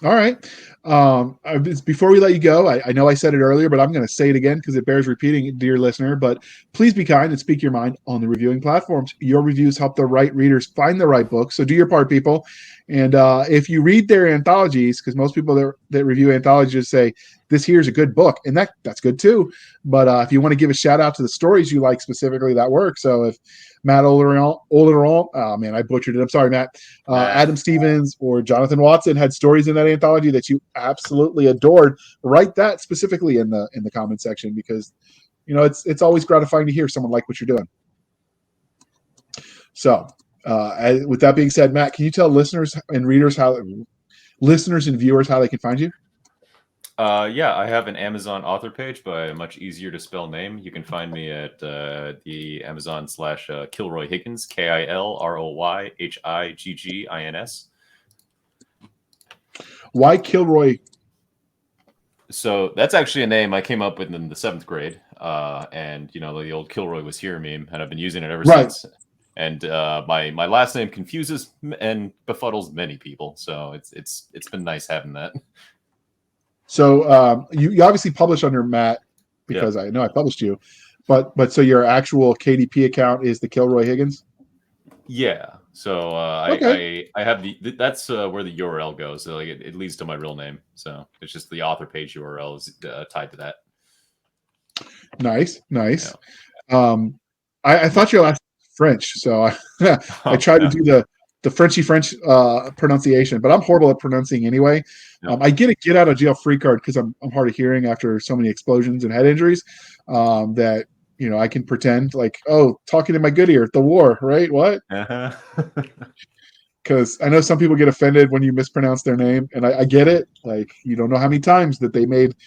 All right. Before we let you go, I know I said it earlier, but I'm going to say it again because it bears repeating, dear listener. But please be kind and speak your mind on the reviewing platforms. Your reviews help the right readers find the right books. So do your part, people. And if you read their anthologies, because most people that review anthologies say this here is a good book, and that's good too. But if you want to give a shout out to the stories you like specifically, that works. So if Matt Oleron, oh man, I butchered it. I'm sorry, Matt. Adam Stevens or Jonathan Watson had stories in that anthology that you absolutely adored. Write that specifically in the comment section, because it's always gratifying to hear someone like what you're doing. So, with that being said, Matt, can you tell listeners and viewers how they can find you? Yeah, I have an Amazon author page by a much easier to spell name. You can find me at the Amazon / Kilroy Higgins, KILROYHIGGINS. Why Kilroy? So that's actually a name I came up with in the 7th grade. and the old Kilroy was here meme, and I've been using it ever Right. since. And my last name confuses and befuddles many people, so it's been nice having that. So you obviously publish under Matt because I know I published you, but so your actual KDP account is the Kilroy Higgins. Yeah. So Okay. I have that's where the URL goes. So it leads to my real name. So it's just the author page URL is tied to that. Nice. Yeah. I thought your last name was French, so I tried to do the Frenchy French pronunciation, but I'm horrible at pronouncing anyway. Yeah. I get a get out of jail free card because I'm hard of hearing after so many explosions and head injuries that I can pretend like, oh, talking to my good ear, the war, right? What? Uh-huh. Because I know some people get offended when you mispronounce their name, and I get it. Like, you don't know how many times that they made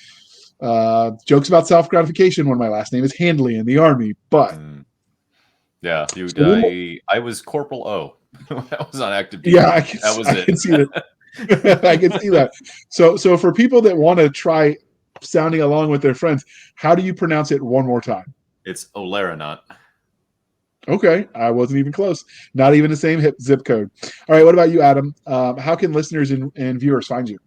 jokes about self-gratification when my last name is Handley in the Army, but yeah, I was Corporal O. That was on active duty. Yeah, I it. can see that. I can see that. So for people that want to try sounding along with their friends, how do you pronounce it one more time? It's Olaranot. Okay, I wasn't even close. Not even the same zip code. All right, what about you, Adam? How can listeners and viewers find you?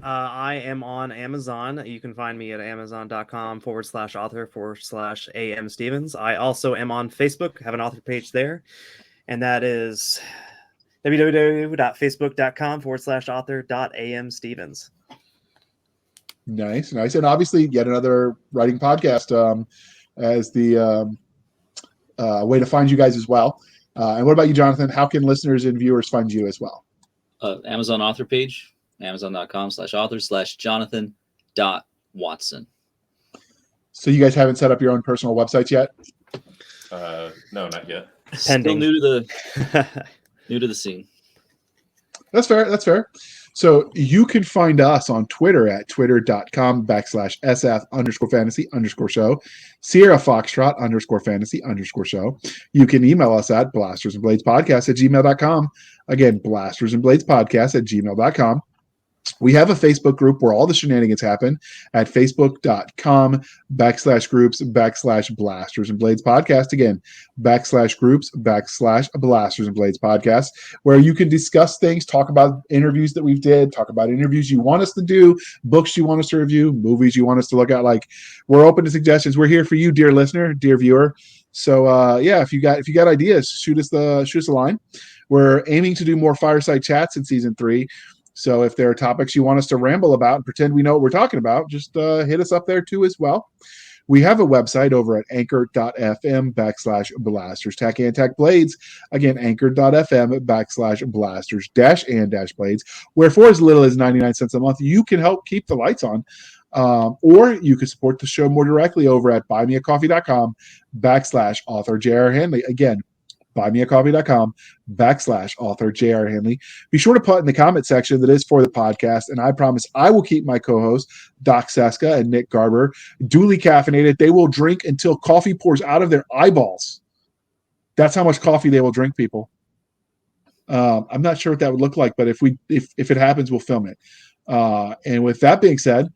I am on Amazon. You can find me at amazon.com/author/AM Stevens. I also am on Facebook, have an author page there, and that is www.facebook.com/author.am Stevens. Nice. And obviously, yet another writing podcast as the way to find you guys as well. And what about you, Jonathan? How can listeners and viewers find you as well? Amazon author page, amazon.com/author/jonathan.watson. So you guys haven't set up your own personal websites yet? No, not yet. Pending. Still new to the scene. That's fair. So you can find us on Twitter at twitter.com/SF_fantasy_show, Sierra Foxtrot _fantasy_show. You can email us at blastersandbladespodcast@gmail.com. Again, blastersandbladespodcast@gmail.com. We have a Facebook group where all the shenanigans happen at facebook.com/groups/Blasters and Blades Podcast. Again, /groups/Blasters and Blades Podcast, where you can discuss things, talk about interviews that we've did, talk about interviews you want us to do, books you want us to review, movies you want us to look at. Like, we're open to suggestions. We're here for you, dear listener, dear viewer. So if you got ideas, shoot us a line. We're aiming to do more fireside chats in season 3. So if there are topics you want us to ramble about and pretend we know what we're talking about, just hit us up there too as well. We have a website over at anchor.fm/blasters tech blades. Again, anchor.fm/blasters-and-blades, where for as little as 99 cents a month, you can help keep the lights on. Or you can support the show more directly over at buymeacoffee.com/author J.R. Handley. Again, buymeacoffee.com/author J.R. Handley. Be sure to put in the comment section that is for the podcast, and I promise I will keep my co-hosts, Doc Cisca and Nick Garber, duly caffeinated. They will drink until coffee pours out of their eyeballs. That's how much coffee they will drink, people. I'm not sure what that would look like, but if it happens, we'll film it. And with that being said,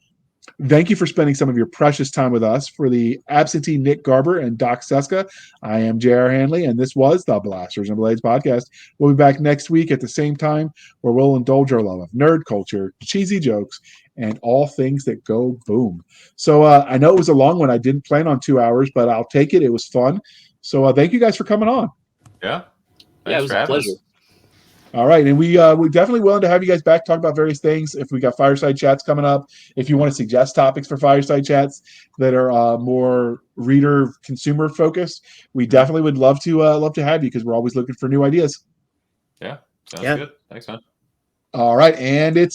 thank you for spending some of your precious time with us. For the absentee Nick Garber and Doc Cisca, I am J.R. Handley, and this was the Blasters and Blades podcast. We'll be back next week at the same time, where we'll indulge our love of nerd culture, cheesy jokes, and all things that go boom. So I know it was a long one. I didn't plan on 2 hours, but I'll take it. It was fun. So thank you guys for coming on. Yeah. It was a pleasure. All right, and we're definitely willing to have you guys back, talk about various things. If we got fireside chats coming up, if you want to suggest topics for fireside chats that are more reader consumer focused, we definitely would love to have you, because we're always looking for new ideas. Yeah, sounds good. Thanks, man. All right, and it's